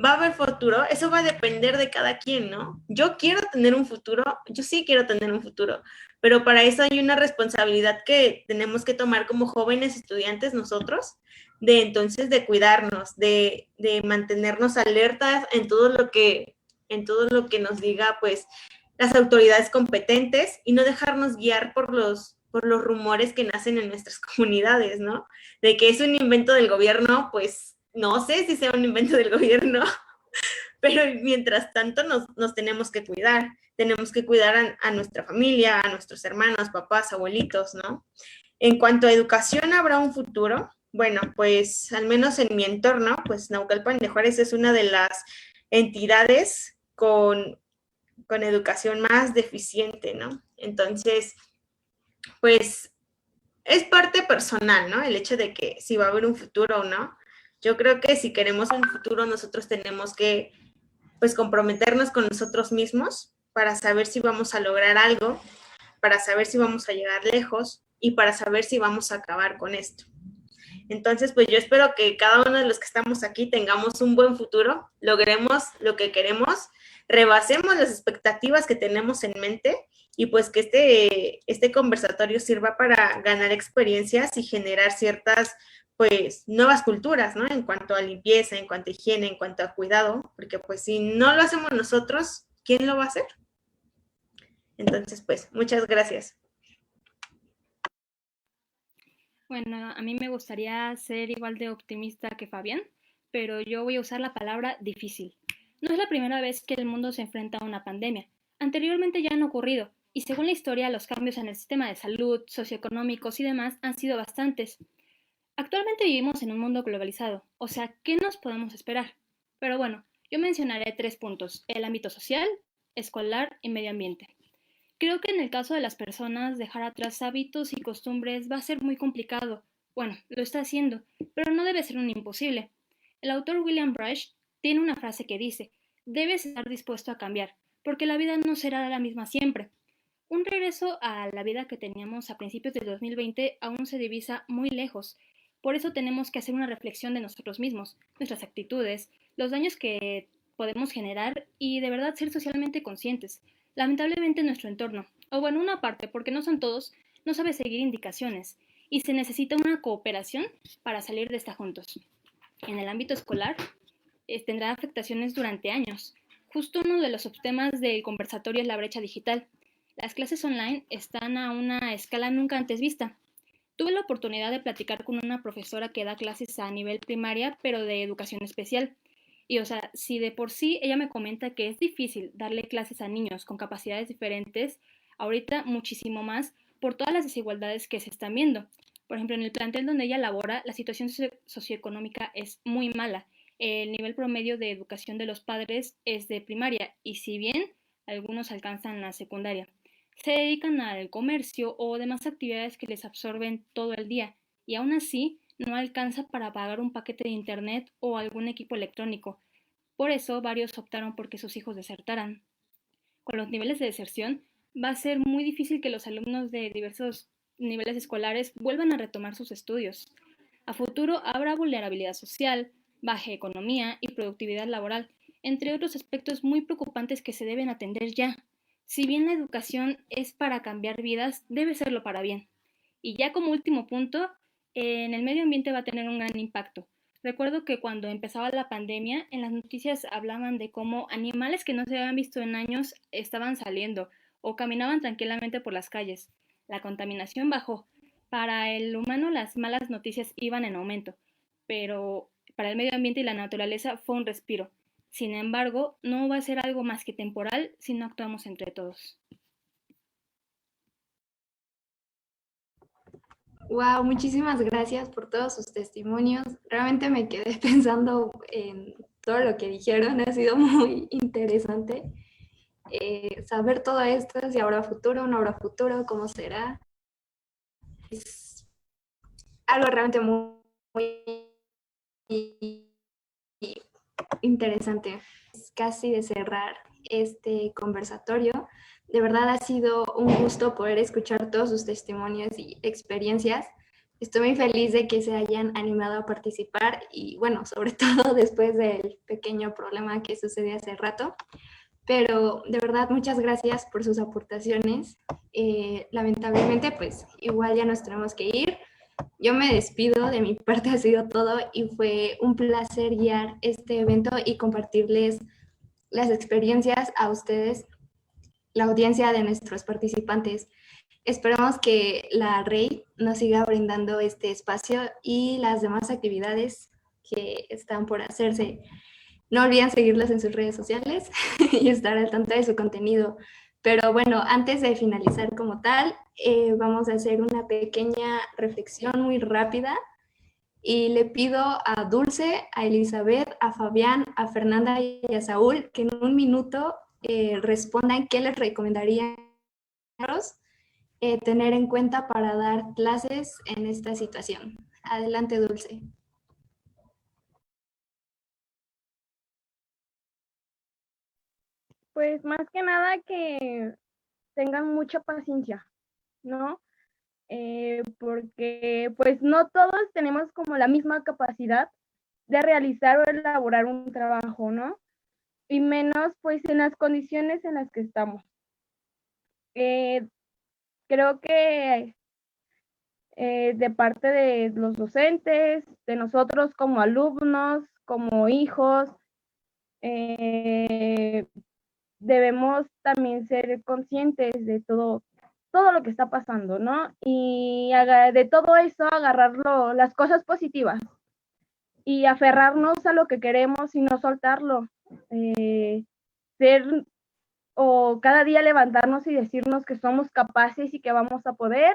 ¿Va a haber futuro? Eso va a depender de cada quien, ¿no? Yo quiero tener un futuro, yo sí quiero tener un futuro, pero para eso hay una responsabilidad que tenemos que tomar como jóvenes estudiantes nosotros, de cuidarnos, de mantenernos alertas en todo lo que nos diga, pues, las autoridades competentes y no dejarnos guiar por los rumores que nacen en nuestras comunidades, ¿no? De que es un invento del gobierno, pues, no sé si sea un invento del gobierno, pero mientras tanto nos tenemos que cuidar. Tenemos que cuidar a nuestra familia, a nuestros hermanos, papás, abuelitos, ¿no? En cuanto a educación, ¿habrá un futuro? Bueno, pues al menos en mi entorno, pues Naucalpan de Juárez es una de las entidades con educación más deficiente, ¿no? Entonces, pues es parte personal, ¿no? El hecho de que si va a haber un futuro o no. Yo creo que si queremos un futuro, nosotros tenemos que, pues, comprometernos con nosotros mismos para saber si vamos a lograr algo, para saber si vamos a llegar lejos y para saber si vamos a acabar con esto. Entonces, pues yo espero que cada uno de los que estamos aquí tengamos un buen futuro, logremos lo que queremos, rebasemos las expectativas que tenemos en mente y pues que este conversatorio sirva para ganar experiencias y generar ciertas, pues, nuevas culturas, ¿no? En cuanto a limpieza, en cuanto a higiene, en cuanto a cuidado, porque pues si no lo hacemos nosotros, ¿quién lo va a hacer? Entonces, pues, muchas gracias. Bueno, a mí me gustaría ser igual de optimista que Fabián, pero yo voy a usar la palabra difícil. No es la primera vez que el mundo se enfrenta a una pandemia. Anteriormente ya han ocurrido, y según la historia, los cambios en el sistema de salud, socioeconómicos y demás han sido bastantes. Actualmente vivimos en un mundo globalizado, o sea, ¿qué nos podemos esperar? Pero bueno, yo mencionaré 3 puntos: el ámbito social, escolar y medio ambiente. Creo que en el caso de las personas, dejar atrás hábitos y costumbres va a ser muy complicado. Bueno, lo está haciendo, pero no debe ser un imposible. El autor William Brush tiene una frase que dice: debes estar dispuesto a cambiar, porque la vida no será la misma siempre. Un regreso a la vida que teníamos a principios del 2020 aún se divisa muy lejos. Por eso tenemos que hacer una reflexión de nosotros mismos, nuestras actitudes, los daños que podemos generar y de verdad ser socialmente conscientes. Lamentablemente nuestro entorno, o bueno, una parte, porque no son todos, no sabe seguir indicaciones y se necesita una cooperación para salir de esta juntos. En el ámbito escolar, tendrá afectaciones durante años. Justo uno de los subtemas del conversatorio es la brecha digital. Las clases online están a una escala nunca antes vista. Tuve la oportunidad de platicar con una profesora que da clases a nivel primaria, pero de educación especial. Y o sea, si de por sí ella me comenta que es difícil darle clases a niños con capacidades diferentes, ahorita muchísimo más por todas las desigualdades que se están viendo. Por ejemplo, en el plantel donde ella labora, la situación socioeconómica es muy mala. El nivel promedio de educación de los padres es de primaria y si bien algunos alcanzan la secundaria, se dedican al comercio o demás actividades que les absorben todo el día y aún así no alcanza para pagar un paquete de internet o algún equipo electrónico. Por eso varios optaron porque sus hijos desertaran. Con los niveles de deserción va a ser muy difícil que los alumnos de diversos niveles escolares vuelvan a retomar sus estudios. A futuro habrá vulnerabilidad social, baja economía y productividad laboral, entre otros aspectos muy preocupantes que se deben atender ya. Si bien la educación es para cambiar vidas, debe serlo para bien. Y ya como último punto, en el medio ambiente va a tener un gran impacto. Recuerdo que cuando empezaba la pandemia, en las noticias hablaban de cómo animales que no se habían visto en años estaban saliendo o caminaban tranquilamente por las calles. La contaminación bajó. Para el humano las malas noticias iban en aumento, pero para el medio ambiente y la naturaleza fue un respiro. Sin embargo, no va a ser algo más que temporal si no actuamos entre todos. Wow, muchísimas gracias por todos sus testimonios. Realmente me quedé pensando en todo lo que dijeron. Ha sido muy interesante saber todo esto, si habrá futuro, no habrá futuro, cómo será. Es algo realmente muy interesante. Es casi de cerrar este conversatorio. De verdad ha sido un gusto poder escuchar todos sus testimonios y experiencias. Estoy muy feliz de que se hayan animado a participar y bueno, sobre todo después del pequeño problema que sucedió hace rato. Pero de verdad, muchas gracias por sus aportaciones. Lamentablemente, pues igual ya nos tenemos que ir. Yo me despido, de mi parte ha sido todo y fue un placer guiar este evento y compartirles las experiencias a ustedes, la audiencia de nuestros participantes. Esperamos que la REI nos siga brindando este espacio y las demás actividades que están por hacerse. No olviden seguirlos en sus redes sociales y estar al tanto de su contenido. Pero bueno, antes de finalizar como tal, vamos a hacer una pequeña reflexión muy rápida y le pido a Dulce, a Elizabeth, a Fabián, a Fernanda y a Saúl que en un minuto respondan qué les recomendarían tener en cuenta para dar clases en esta situación. Adelante, Dulce. Pues más que nada que tengan mucha paciencia, ¿no? Porque pues no todos tenemos como la misma capacidad de realizar o elaborar un trabajo, ¿no? Y menos pues en las condiciones en las que estamos. Creo que de parte de los docentes, de nosotros como alumnos, como hijos, debemos también ser conscientes de todo lo que está pasando, ¿no? Y de todo eso agarrarlo, las cosas positivas y aferrarnos a lo que queremos y no soltarlo. Ser o cada día levantarnos y decirnos que somos capaces y que vamos a poder.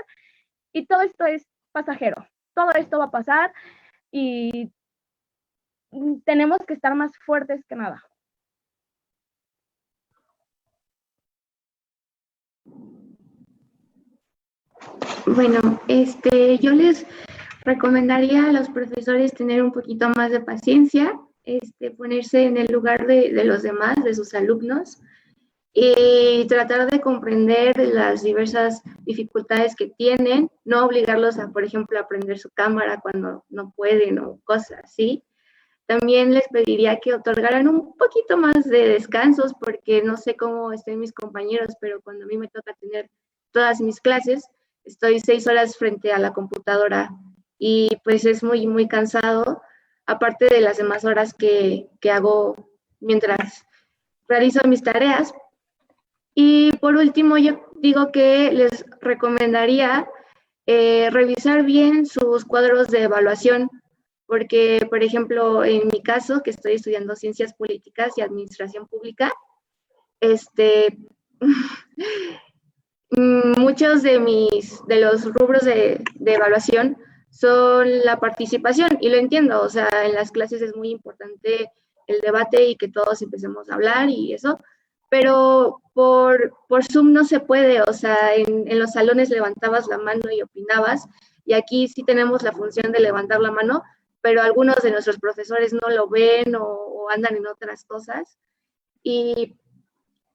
Y todo esto es pasajero. todo esto va a pasar y tenemos que estar más fuertes que nada. Bueno, yo les recomendaría a los profesores tener un poquito más de paciencia, ponerse en el lugar de los demás, de sus alumnos, y tratar de comprender las diversas dificultades que tienen, no obligarlos a, por ejemplo, aprender su cámara cuando no pueden o cosas así. También les pediría que otorgaran un poquito más de descansos, porque no sé cómo estén mis compañeros, pero cuando a mí me toca tener todas mis clases, estoy 6 horas frente a la computadora y pues es muy, muy cansado, aparte de las demás horas que hago mientras realizo mis tareas. Y por último, yo digo que les recomendaría revisar bien sus cuadros de evaluación, porque, por ejemplo, en mi caso, que estoy estudiando Ciencias Políticas y Administración Pública, muchos de los rubros de evaluación son la participación, y lo entiendo, o sea, en las clases es muy importante el debate y que todos empecemos a hablar y eso, pero por Zoom no se puede, o sea, en los salones levantabas la mano y opinabas, y aquí sí tenemos la función de levantar la mano, pero algunos de nuestros profesores no lo ven o andan en otras cosas, y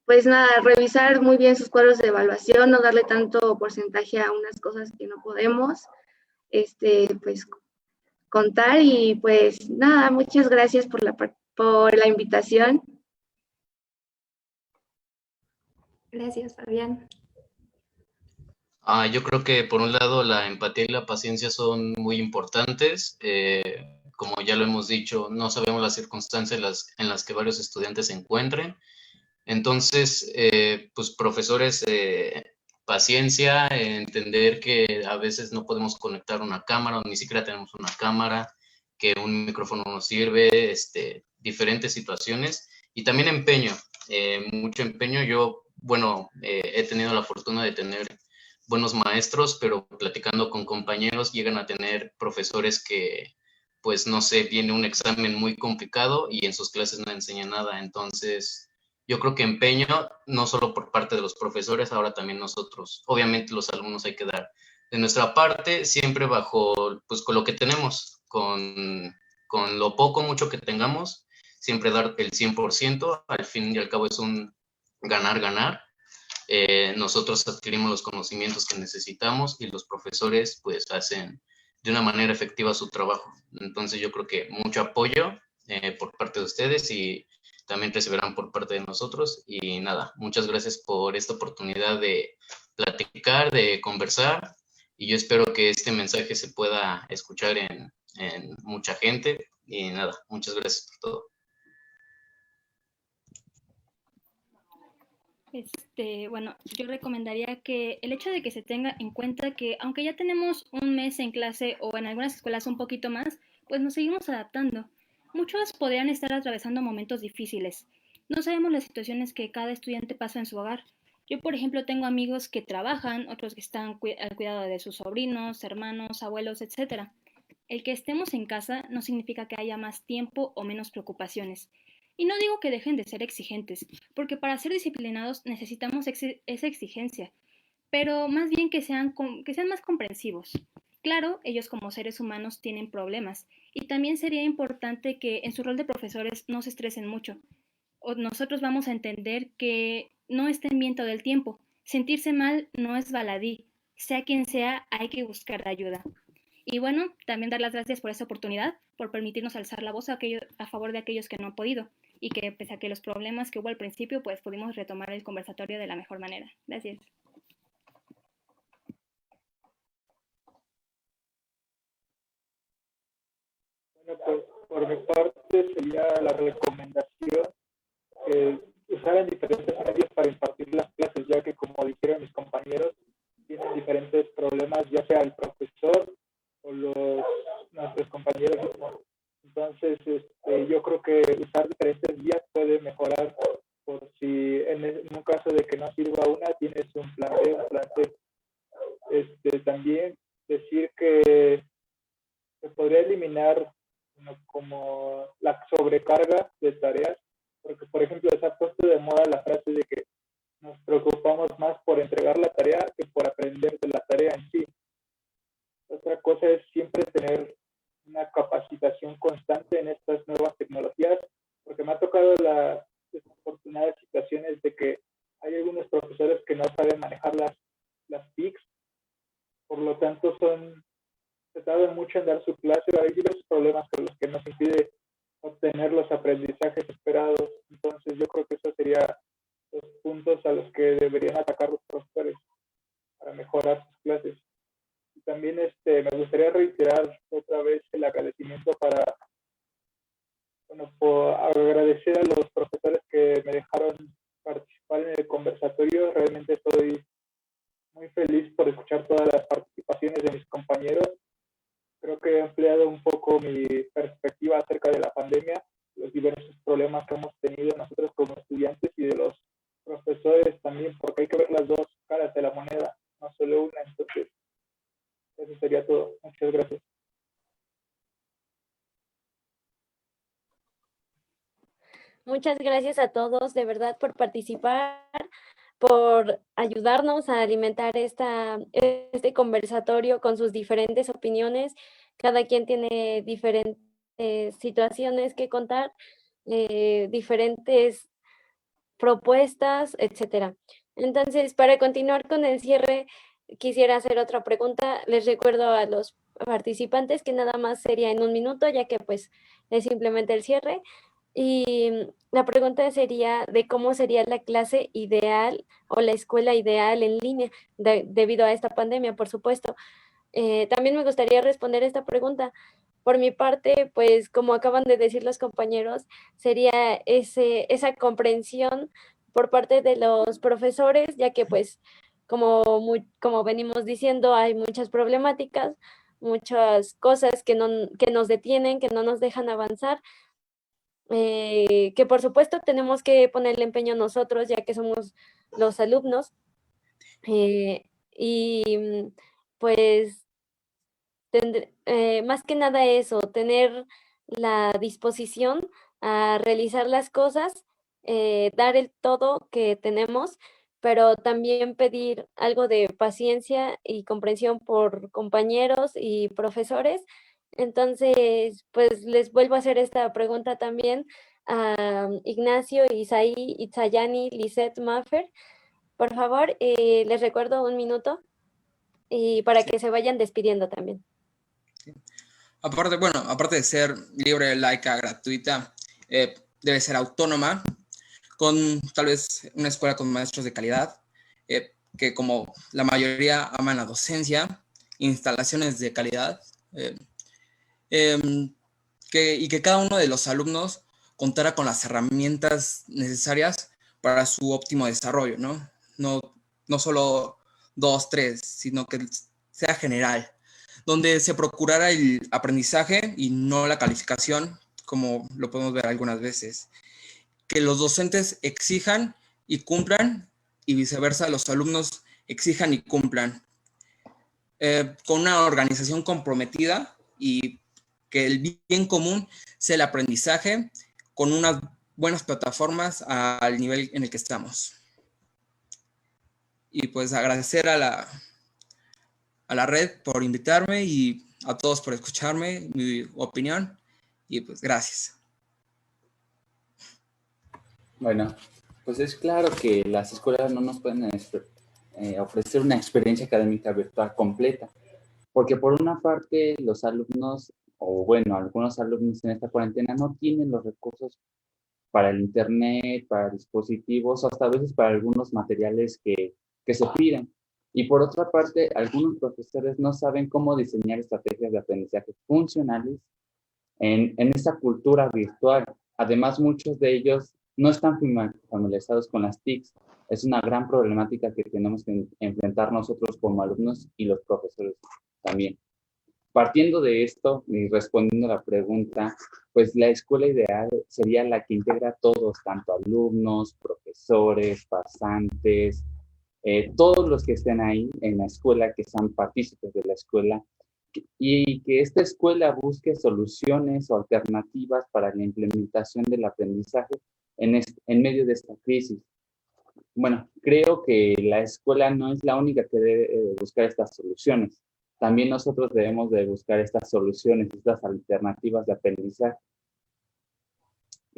pues nada, revisar muy bien sus cuadros de evaluación, no darle tanto porcentaje a unas cosas que no podemos, pues contar, y pues nada, muchas gracias por la invitación. Gracias, Fabián. Yo creo que por un lado la empatía y la paciencia son muy importantes. Como ya lo hemos dicho, no sabemos las circunstancias en las que varios estudiantes se encuentren. Entonces, pues profesores, paciencia, entender que a veces no podemos conectar una cámara, o ni siquiera tenemos una cámara, que un micrófono no sirve, diferentes situaciones. Y también empeño, mucho empeño. Yo, bueno, he tenido la fortuna de tener buenos maestros, pero platicando con compañeros llegan a tener profesores que, pues no sé, viene un examen muy complicado y en sus clases no enseñan nada. Entonces, yo creo que empeño, no solo por parte de los profesores, ahora también nosotros. Obviamente los alumnos hay que dar de nuestra parte, siempre bajo, pues con lo que tenemos, con lo poco, mucho que tengamos, siempre dar el 100%, al fin y al cabo es un ganar-ganar. Nosotros adquirimos los conocimientos que necesitamos y los profesores pues hacen de una manera efectiva su trabajo. Entonces yo creo que mucho apoyo por parte de ustedes y también recibirán por parte de nosotros. Y nada, muchas gracias por esta oportunidad de platicar, de conversar, y yo espero que este mensaje se pueda escuchar en mucha gente. Y nada, muchas gracias por todo. Bueno, yo recomendaría que el hecho de que se tenga en cuenta que aunque ya tenemos un mes en clase o en algunas escuelas un poquito más, pues nos seguimos adaptando. Muchos podrían estar atravesando momentos difíciles. No sabemos las situaciones que cada estudiante pasa en su hogar. Yo, por ejemplo, tengo amigos que trabajan, otros que están al cuidado de sus sobrinos, hermanos, abuelos, etc. El que estemos en casa no significa que haya más tiempo o menos preocupaciones. Y no digo que dejen de ser exigentes, porque para ser disciplinados necesitamos esa exigencia, pero más bien que sean más comprensivos. Claro, ellos como seres humanos tienen problemas, y también sería importante que en su rol de profesores no se estresen mucho. O nosotros vamos a entender que no estén bien todo el tiempo. Sentirse mal no es baladí. Sea quien sea, hay que buscar ayuda. Y bueno, también dar las gracias por esta oportunidad, por permitirnos alzar la voz a favor de aquellos que no han podido, y que pese a que los problemas que hubo al principio, pues pudimos retomar el conversatorio de la mejor manera. Gracias. Bueno, pues por mi parte sería la recomendación que usaran diferentes medios para impartir las clases, ya que como dijeron mis compañeros, tienen diferentes problemas, ya sea el profesor o nuestros compañeros mismos. Entonces, yo creo que usar diferentes vías puede mejorar, por si en un caso de que no sirva una, tienes un plan B, un plan C. También decir que se podría eliminar como la sobrecarga de tareas, porque por ejemplo se ha puesto de moda la frase de que nos preocupamos más por entregar la tarea que por aprender de la tarea en sí. Otra cosa es siempre tener una capacitación constante en estas nuevas tecnologías, porque me ha tocado las desafortunadas situaciones de que hay algunos profesores que no saben manejar las TICs, por lo tanto se tardan mucho en dar su clase, hay diversos problemas con los que nos impide obtener los aprendizajes esperados. Entonces yo creo que eso sería los puntos a los que deberían atacar los profesores para mejorar sus clases. Y también me gustaría reiterar otra vez el agradecimiento por agradecer a los profesores que me dejaron participar en el conversatorio. Realmente estoy muy feliz por escuchar todas las participaciones de mis compañeros. Creo que he ampliado un poco mi perspectiva acerca de la pandemia, los diversos problemas que hemos tenido nosotros como estudiantes y de los profesores también, porque hay que ver las dos caras de la moneda, no solo una. Entonces, eso sería todo. Muchas gracias. Muchas gracias a todos de verdad por participar, por ayudarnos a alimentar este conversatorio con sus diferentes opiniones. Cada quien tiene diferentes situaciones que contar, diferentes propuestas, etcétera. Entonces, para continuar con el cierre, quisiera hacer otra pregunta. Les recuerdo a los participantes que nada más sería en 1 minuto, ya que pues es simplemente el cierre. Y la pregunta sería de cómo sería la clase ideal o la escuela ideal en línea debido a esta pandemia, por supuesto. También me gustaría responder esta pregunta. Por mi parte, pues como acaban de decir los compañeros, sería esa comprensión por parte de los profesores, ya que pues como venimos diciendo, hay muchas problemáticas, muchas cosas que nos detienen, que no nos dejan avanzar. Que por supuesto tenemos que ponerle empeño nosotros, ya que somos los alumnos. Y pues más que nada eso, tener la disposición a realizar las cosas, dar el todo que tenemos, pero también pedir algo de paciencia y comprensión por compañeros y profesores. Entonces, pues les vuelvo a hacer esta pregunta también a Ignacio, Isaí, Itzayani, Lisette, Maffer. Por favor, les recuerdo 1 minuto y para Sí. que se vayan despidiendo también. Aparte de ser libre, laica, gratuita, debe ser autónoma, con tal vez una escuela con maestros de calidad, que como la mayoría aman la docencia, instalaciones de calidad, y que cada uno de los alumnos contara con las herramientas necesarias para su óptimo desarrollo, ¿no? No solo 2, 3, sino que sea general, donde se procurara el aprendizaje y no la calificación, como lo podemos ver algunas veces. Que los docentes exijan y cumplan, y viceversa, los alumnos exijan y cumplan. Con una organización comprometida y que el bien común sea el aprendizaje con unas buenas plataformas al nivel en el que estamos. Y pues agradecer a la red por invitarme y a todos por escucharme, mi opinión, y pues gracias. Bueno, pues es claro que las escuelas no nos pueden ofrecer una experiencia académica virtual completa, porque por una parte los alumnos, o bueno, algunos alumnos en esta cuarentena no tienen los recursos para el internet, para dispositivos, o hasta a veces para algunos materiales que se piden. Y por otra parte, algunos profesores no saben cómo diseñar estrategias de aprendizaje funcionales en esta cultura virtual. Además, muchos de ellos no están familiarizados con las TICs. Es una gran problemática que tenemos que enfrentar nosotros como alumnos y los profesores también. Partiendo de esto y respondiendo a la pregunta, pues la escuela ideal sería la que integra a todos, tanto alumnos, profesores, pasantes, todos los que estén ahí en la escuela, que sean partícipes de la escuela, y que esta escuela busque soluciones o alternativas para la implementación del aprendizaje en medio de esta crisis. Bueno, creo que la escuela no es la única que debe buscar estas soluciones. También nosotros debemos de buscar estas soluciones, estas alternativas de aprendizaje.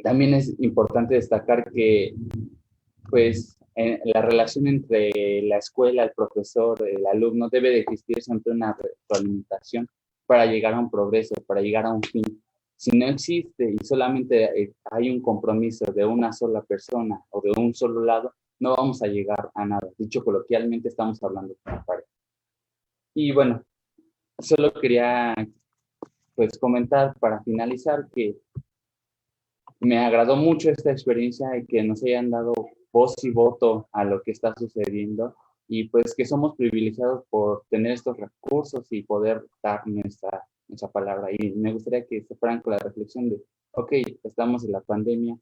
También es importante destacar que, pues, la relación entre la escuela, el profesor, el alumno, debe de existir siempre una retroalimentación para llegar a un progreso, para llegar a un fin. Si no existe y solamente hay un compromiso de una sola persona o de un solo lado, no vamos a llegar a nada. Dicho coloquialmente, estamos hablando con la pared. Y bueno, solo quería pues comentar para finalizar que me agradó mucho esta experiencia y que nos hayan dado voz y voto a lo que está sucediendo y pues que somos privilegiados por tener estos recursos y poder dar nuestra palabra. Y me gustaría que se fueran con la reflexión de, ok, estamos en la pandemia,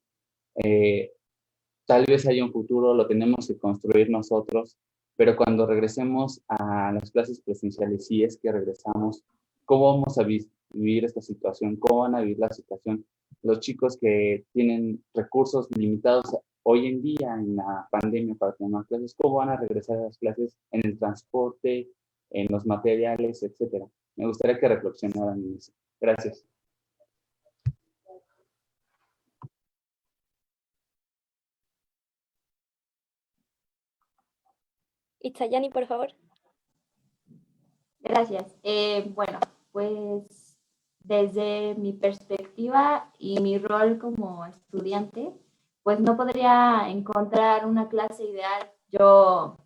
tal vez haya un futuro, lo tenemos que construir nosotros, pero cuando regresemos a las clases presenciales, si es que regresamos, ¿cómo vamos a vivir esta situación? ¿Cómo van a vivir la situación los chicos que tienen recursos limitados hoy en día en la pandemia para tener clases? ¿Cómo van a regresar a las clases en el transporte, en los materiales, etcétera? Me gustaría que reflexionaran en eso. Gracias. Itzayani, por favor. Gracias. Bueno, pues desde mi perspectiva y mi rol como estudiante, pues no podría encontrar una clase ideal. Yo,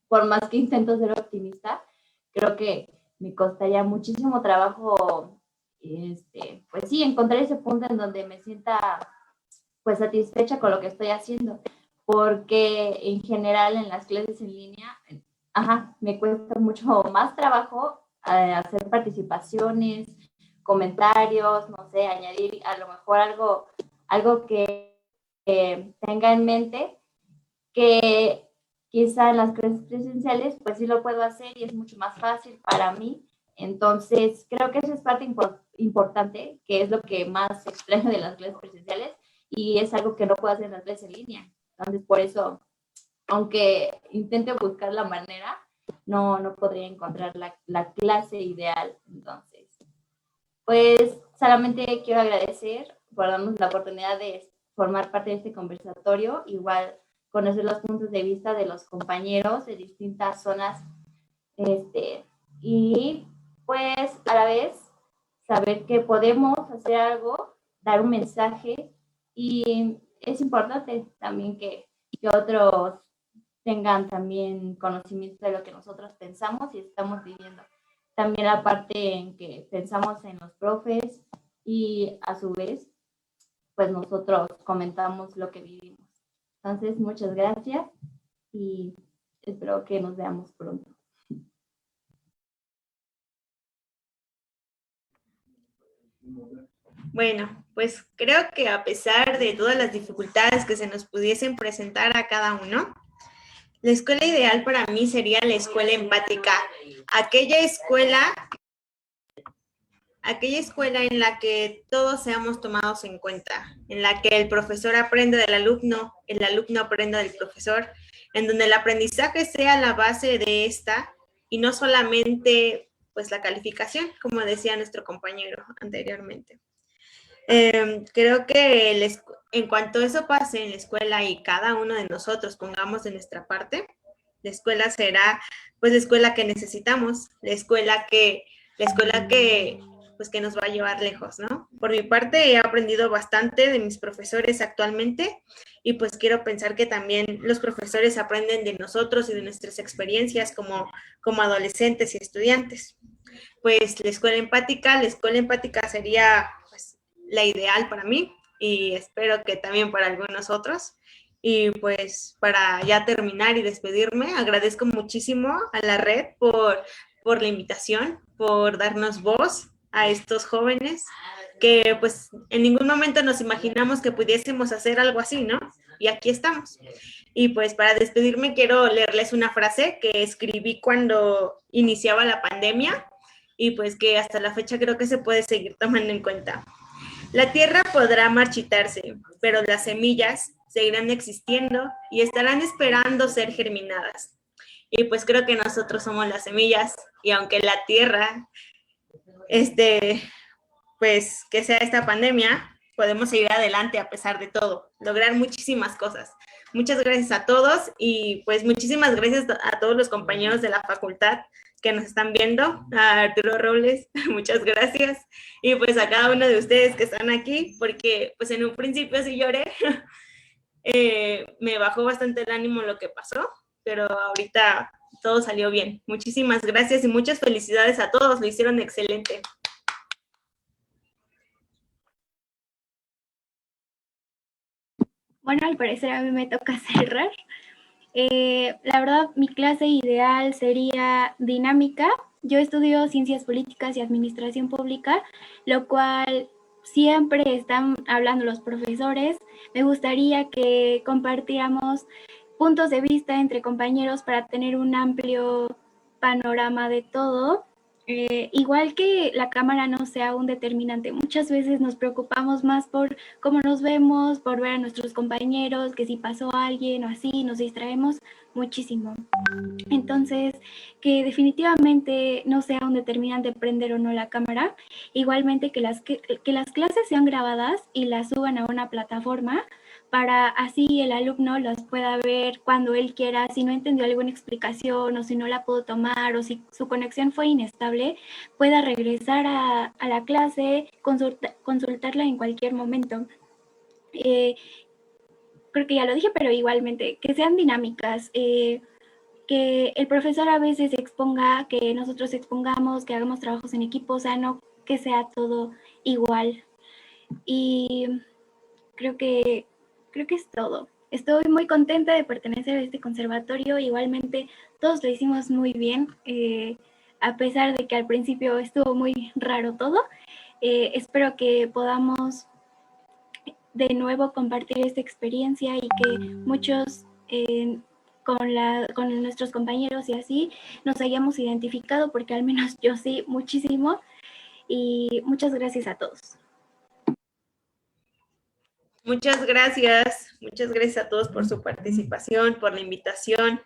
por más que intento ser optimista, creo que me costaría muchísimo trabajo, pues sí, encontrar ese punto en donde me sienta pues satisfecha con lo que estoy haciendo, porque en general en las clases en línea, me cuesta mucho más trabajo hacer participaciones, comentarios, no sé, añadir a lo mejor algo que tenga en mente, que quizá en las clases presenciales pues sí lo puedo hacer y es mucho más fácil para mí. Entonces creo que eso es parte importante, que es lo que más extraño de las clases presenciales y es algo que no puedo hacer en las clases en línea. Entonces por eso, aunque intente buscar la manera, no podría encontrar la clase ideal. Entonces, pues solamente quiero agradecer por darnos la oportunidad de formar parte de este conversatorio, igual conocer los puntos de vista de los compañeros de distintas zonas, y pues a la vez saber que podemos hacer algo, dar un mensaje, y es importante también que otros tengan también conocimiento de lo que nosotros pensamos y estamos viviendo. También la parte en que pensamos en los profes y a su vez, pues nosotros comentamos lo que vivimos. Entonces, muchas gracias y espero que nos veamos pronto. Bueno, pues creo que a pesar de todas las dificultades que se nos pudiesen presentar a cada uno, la escuela ideal para mí sería la escuela empática, aquella escuela en la que todos seamos tomados en cuenta, en la que el profesor aprenda del alumno, el alumno aprenda del profesor, en donde el aprendizaje sea la base de esta y no solamente pues la calificación, como decía nuestro compañero anteriormente. Creo que en cuanto eso pase en la escuela y cada uno de nosotros pongamos de nuestra parte, la escuela será pues la escuela que necesitamos, la escuela que pues que nos va a llevar lejos, ¿no? Por mi parte he aprendido bastante de mis profesores actualmente y pues quiero pensar que también los profesores aprenden de nosotros y de nuestras experiencias como adolescentes y estudiantes. Pues la escuela empática sería pues la ideal para mí y espero que también para algunos otros. Y pues para ya terminar y despedirme, agradezco muchísimo a la red por la invitación, por darnos voz a estos jóvenes que pues en ningún momento nos imaginamos que pudiésemos hacer algo así, ¿no? Y aquí estamos. Y pues para despedirme quiero leerles una frase que escribí cuando iniciaba la pandemia y pues que hasta la fecha creo que se puede seguir tomando en cuenta. La tierra podrá marchitarse, pero las semillas seguirán existiendo y estarán esperando ser germinadas. Y pues creo que nosotros somos las semillas, y aunque la tierra, pues que sea esta pandemia, podemos seguir adelante a pesar de todo, lograr muchísimas cosas. Muchas gracias a todos y pues muchísimas gracias a todos los compañeros de la facultad que nos están viendo, a Arturo Robles, muchas gracias, y pues a cada uno de ustedes que están aquí, porque pues en un principio sí lloré, me bajó bastante el ánimo lo que pasó, pero ahorita todo salió bien. Muchísimas gracias y muchas felicidades a todos, lo hicieron excelente. Bueno, al parecer a mí me toca cerrar. La verdad, mi clase ideal sería dinámica. Yo estudio ciencias políticas y administración pública, lo cual siempre están hablando los profesores. Me gustaría que compartiéramos puntos de vista entre compañeros para tener un amplio panorama de todo. Igual que la cámara no sea un determinante, muchas veces nos preocupamos más por cómo nos vemos, por ver a nuestros compañeros, que si pasó alguien o así, nos distraemos muchísimo. Entonces, que definitivamente no sea un determinante prender o no la cámara. Igualmente que las clases sean grabadas y las suban a una plataforma para así el alumno las pueda ver cuando él quiera, si no entendió alguna explicación o si no la pudo tomar o si su conexión fue inestable, pueda regresar a la clase, consultarla en cualquier momento. Creo que ya lo dije, pero igualmente, que sean dinámicas, que el profesor a veces exponga, que nosotros expongamos, que hagamos trabajos en equipo, o sea, no que sea todo igual. Y creo que es todo. Estoy muy contenta de pertenecer a este conservatorio. Igualmente, todos lo hicimos muy bien, a pesar de que al principio estuvo muy raro todo. Espero que podamos de nuevo compartir esta experiencia y que muchos con nuestros compañeros y así nos hayamos identificado, porque al menos yo sí, muchísimo. Y muchas gracias a todos. Muchas gracias a todos por su participación, por la invitación,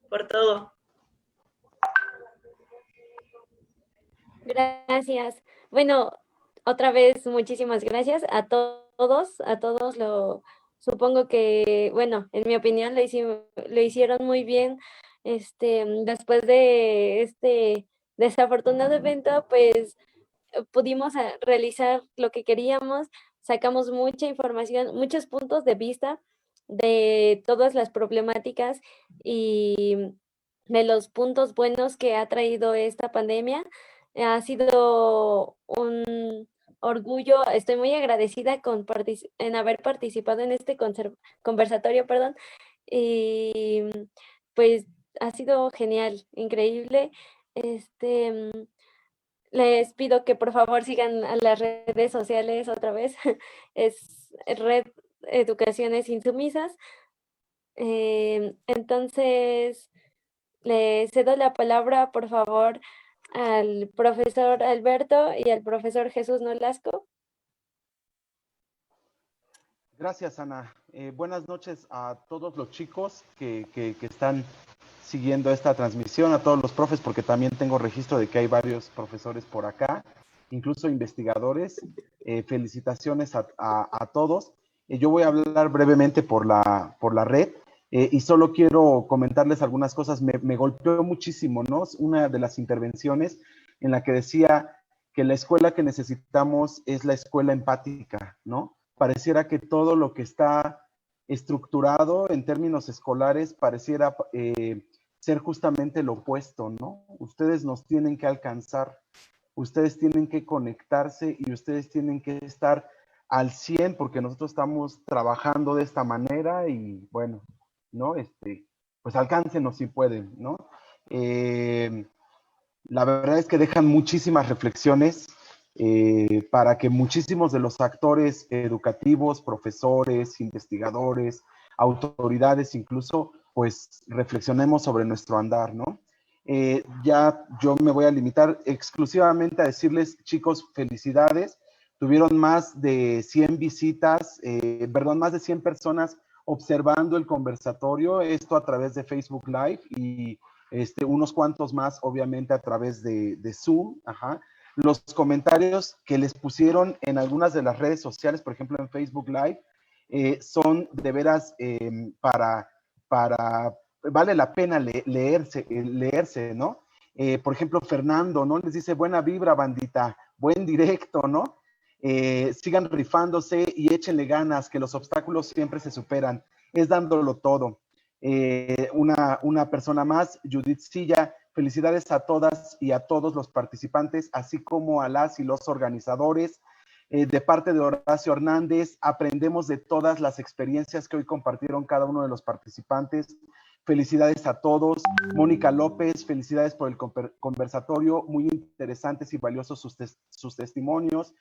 por todo. Gracias. Bueno, otra vez muchísimas gracias a todos, supongo que, bueno, en mi opinión lo hicieron muy bien. Después de este desafortunado evento, pues pudimos realizar lo que queríamos, sacamos mucha información, muchos puntos de vista de todas las problemáticas y de los puntos buenos que ha traído esta pandemia. Ha sido un orgullo, estoy muy agradecida en haber participado en este conversatorio, perdón, y pues ha sido genial, increíble. Les pido que por favor sigan a las redes sociales otra vez, es Red Educaciones Insumisas. Entonces, le cedo la palabra, por favor, al profesor Alberto y al profesor Jesús Nolasco. Gracias, Ana. Buenas noches a todos los chicos que están siguiendo esta transmisión, a todos los profes, porque también tengo registro de que hay varios profesores por acá, incluso investigadores. Felicitaciones a todos. Yo voy a hablar brevemente por la red. Y solo quiero comentarles algunas cosas. Me golpeó muchísimo, ¿no? Una de las intervenciones en la que decía que la escuela que necesitamos es la escuela empática, ¿no? Pareciera que todo lo que está estructurado en términos escolares pareciera ser justamente lo opuesto, ¿no? Ustedes nos tienen que alcanzar, ustedes tienen que conectarse y ustedes tienen que estar al 100 porque nosotros estamos trabajando de esta manera y bueno, ¿no? Pues alcáncenos si pueden, ¿no? La verdad es que dejan muchísimas reflexiones para que muchísimos de los actores educativos, profesores, investigadores, autoridades incluso, pues reflexionemos sobre nuestro andar, ¿no? Ya yo me voy a limitar exclusivamente a decirles, chicos, felicidades. Tuvieron más de 100 visitas, perdón, más de 100 personas observando el conversatorio, esto a través de Facebook Live y unos cuantos más, obviamente, a través de Zoom. Ajá. Los comentarios que les pusieron en algunas de las redes sociales, por ejemplo, en Facebook Live, son de veras vale la pena leerse, ¿no? Por ejemplo, Fernando, ¿no? Les dice, buena vibra, bandita, buen directo, ¿no? Sigan rifándose y échenle ganas, que los obstáculos siempre se superan, es dándolo todo. Una persona más, Judith Silla, felicidades a todas y a todos los participantes, así como a las y los organizadores. De parte de Horacio Hernández, aprendemos de todas las experiencias que hoy compartieron cada uno de los participantes. Felicidades a todos. Mónica López, felicidades por el conversatorio, muy interesantes y valiosos sus testimonios.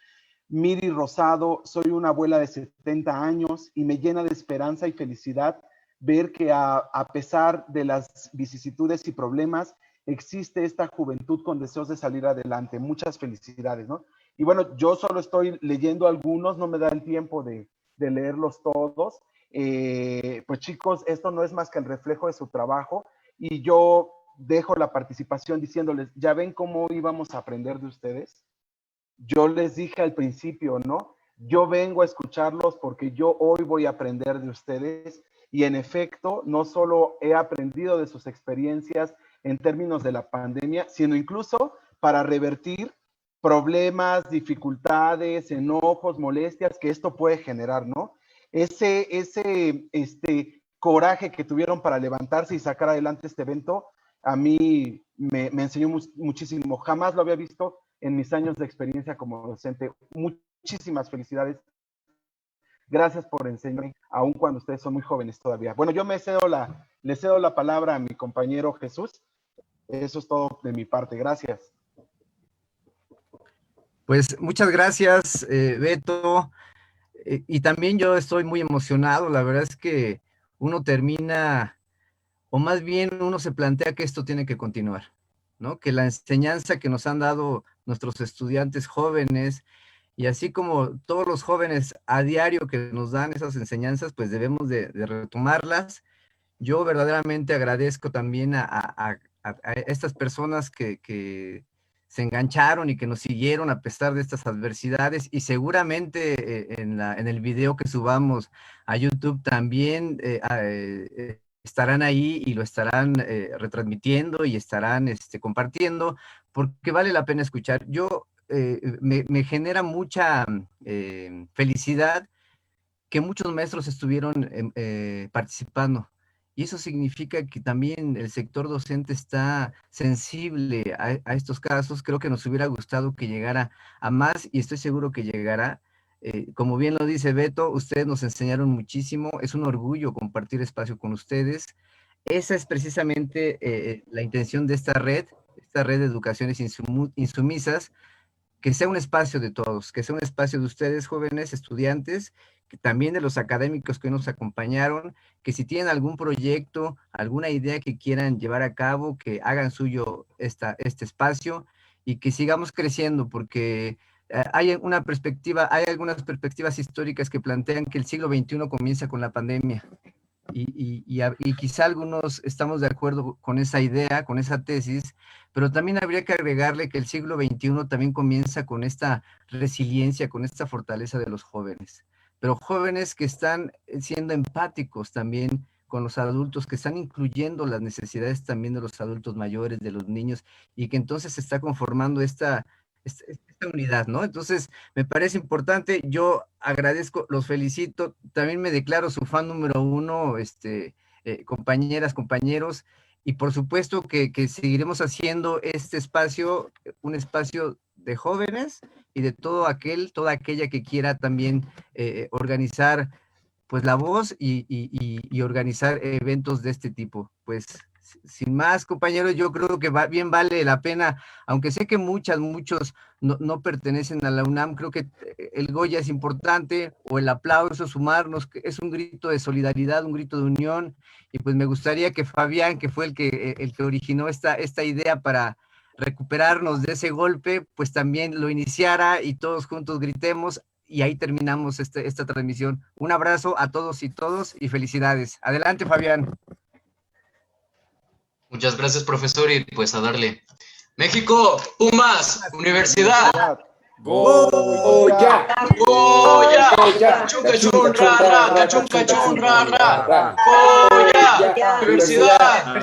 Miri Rosado, soy una abuela de 70 años y me llena de esperanza y felicidad ver que a pesar de las vicisitudes y problemas, existe esta juventud con deseos de salir adelante. Muchas felicidades, ¿no? Y bueno, yo solo estoy leyendo algunos, no me da el tiempo de leerlos todos. Pues chicos, esto no es más que el reflejo de su trabajo y yo dejo la participación diciéndoles, ¿ya ven cómo íbamos a aprender de ustedes? Yo les dije al principio, ¿no? Yo vengo a escucharlos porque yo hoy voy a aprender de ustedes y en efecto, no solo he aprendido de sus experiencias en términos de la pandemia, sino incluso para revertir problemas, dificultades, enojos, molestias que esto puede generar, ¿no? Ese coraje que tuvieron para levantarse y sacar adelante este evento, a mí me enseñó muchísimo. Jamás lo había visto en mis años de experiencia como docente. Muchísimas felicidades. Gracias por enseñarme, aun cuando ustedes son muy jóvenes todavía. Bueno, yo le cedo la palabra a mi compañero Jesús. Eso es todo de mi parte. Gracias. Pues muchas gracias, Beto. Y también yo estoy muy emocionado. La verdad es que uno termina, o más bien uno se plantea que esto tiene que continuar, ¿no? Que la enseñanza que nos han dado nuestros estudiantes jóvenes, y así como todos los jóvenes a diario que nos dan esas enseñanzas, pues debemos de retomarlas. Yo verdaderamente agradezco también a estas personas que se engancharon y que nos siguieron a pesar de estas adversidades, y seguramente en el video que subamos a YouTube también estarán ahí y lo estarán retransmitiendo y estarán compartiendo, porque vale la pena escuchar. Yo me genera mucha felicidad que muchos maestros estuvieron participando. Y eso significa que también el sector docente está sensible a estos casos. Creo que nos hubiera gustado que llegara a más y estoy seguro que llegará. Como bien lo dice Beto, ustedes nos enseñaron muchísimo. Es un orgullo compartir espacio con ustedes. Esa es precisamente la intención de esta red de educaciones insumisas, que sea un espacio de todos, que sea un espacio de ustedes, jóvenes estudiantes, que también de los académicos que nos acompañaron, que si tienen algún proyecto, alguna idea que quieran llevar a cabo, que hagan suyo este espacio y que sigamos creciendo, porque hay algunas perspectivas históricas que plantean que el siglo XXI comienza con la pandemia. Y quizá algunos estamos de acuerdo con esa idea, con esa tesis, pero también habría que agregarle que el siglo XXI también comienza con esta resiliencia, con esta fortaleza de los jóvenes, pero jóvenes que están siendo empáticos también con los adultos, que están incluyendo las necesidades también de los adultos mayores, de los niños, y que entonces se está conformando esta unidad, ¿no? Entonces, me parece importante, yo agradezco, los felicito, también me declaro su fan número 1, compañeras, compañeros, y por supuesto que seguiremos haciendo este espacio, un espacio de jóvenes y de toda aquella que quiera también organizar pues la voz y organizar eventos de este tipo. Pues sin más, compañeros, yo creo que bien vale la pena, aunque sé que muchos no pertenecen a la UNAM, creo que el Goya es importante, o el aplauso, sumarnos, que es un grito de solidaridad, un grito de unión, y pues me gustaría que Fabián, que fue el que originó esta idea para recuperarnos de ese golpe, pues también lo iniciara y todos juntos gritemos, y ahí terminamos esta transmisión. Un abrazo a todos y felicidades. Adelante, Fabián. Muchas gracias, profesor, y pues a darle. México, Pumas, Universidad. Goya. Goya. Cachun, cachun, ra, ra, cachun, cachun, ra, ra. Goya. Universidad.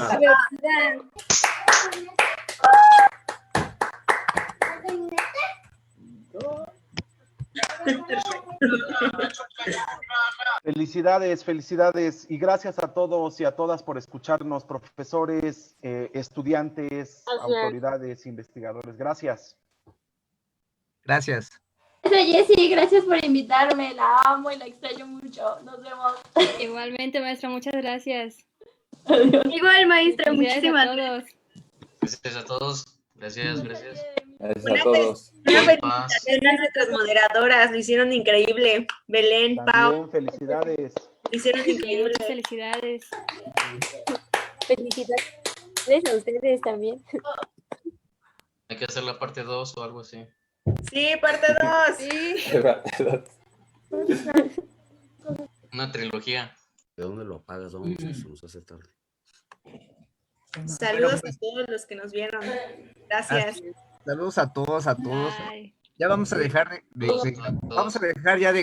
Felicidades, felicidades y gracias a todos y a todas por escucharnos, profesores, estudiantes, autoridades, investigadores. Gracias. Gracias. Jessy, gracias por invitarme, la amo y la extraño mucho. Nos vemos. Igualmente, maestra, muchas gracias. Igual, maestra, muchísimas gracias. Gracias a todos. Gracias, gracias. Gracias a todos. Una felicitación a nuestras moderadoras, lo hicieron increíble. Belén, Pau. Felicidades. Lo hicieron increíble. Muchas felicidades. Felicidades a ustedes también. Hay que hacer la parte 2 o algo así. Sí, parte 2. Sí. Una trilogía. ¿De dónde lo apagas? Vamos, se nos hace tarde. Saludos a todos los que nos vieron. Gracias. Saludos a todos. Bye. Ya vamos a dejar vamos a dejar ya de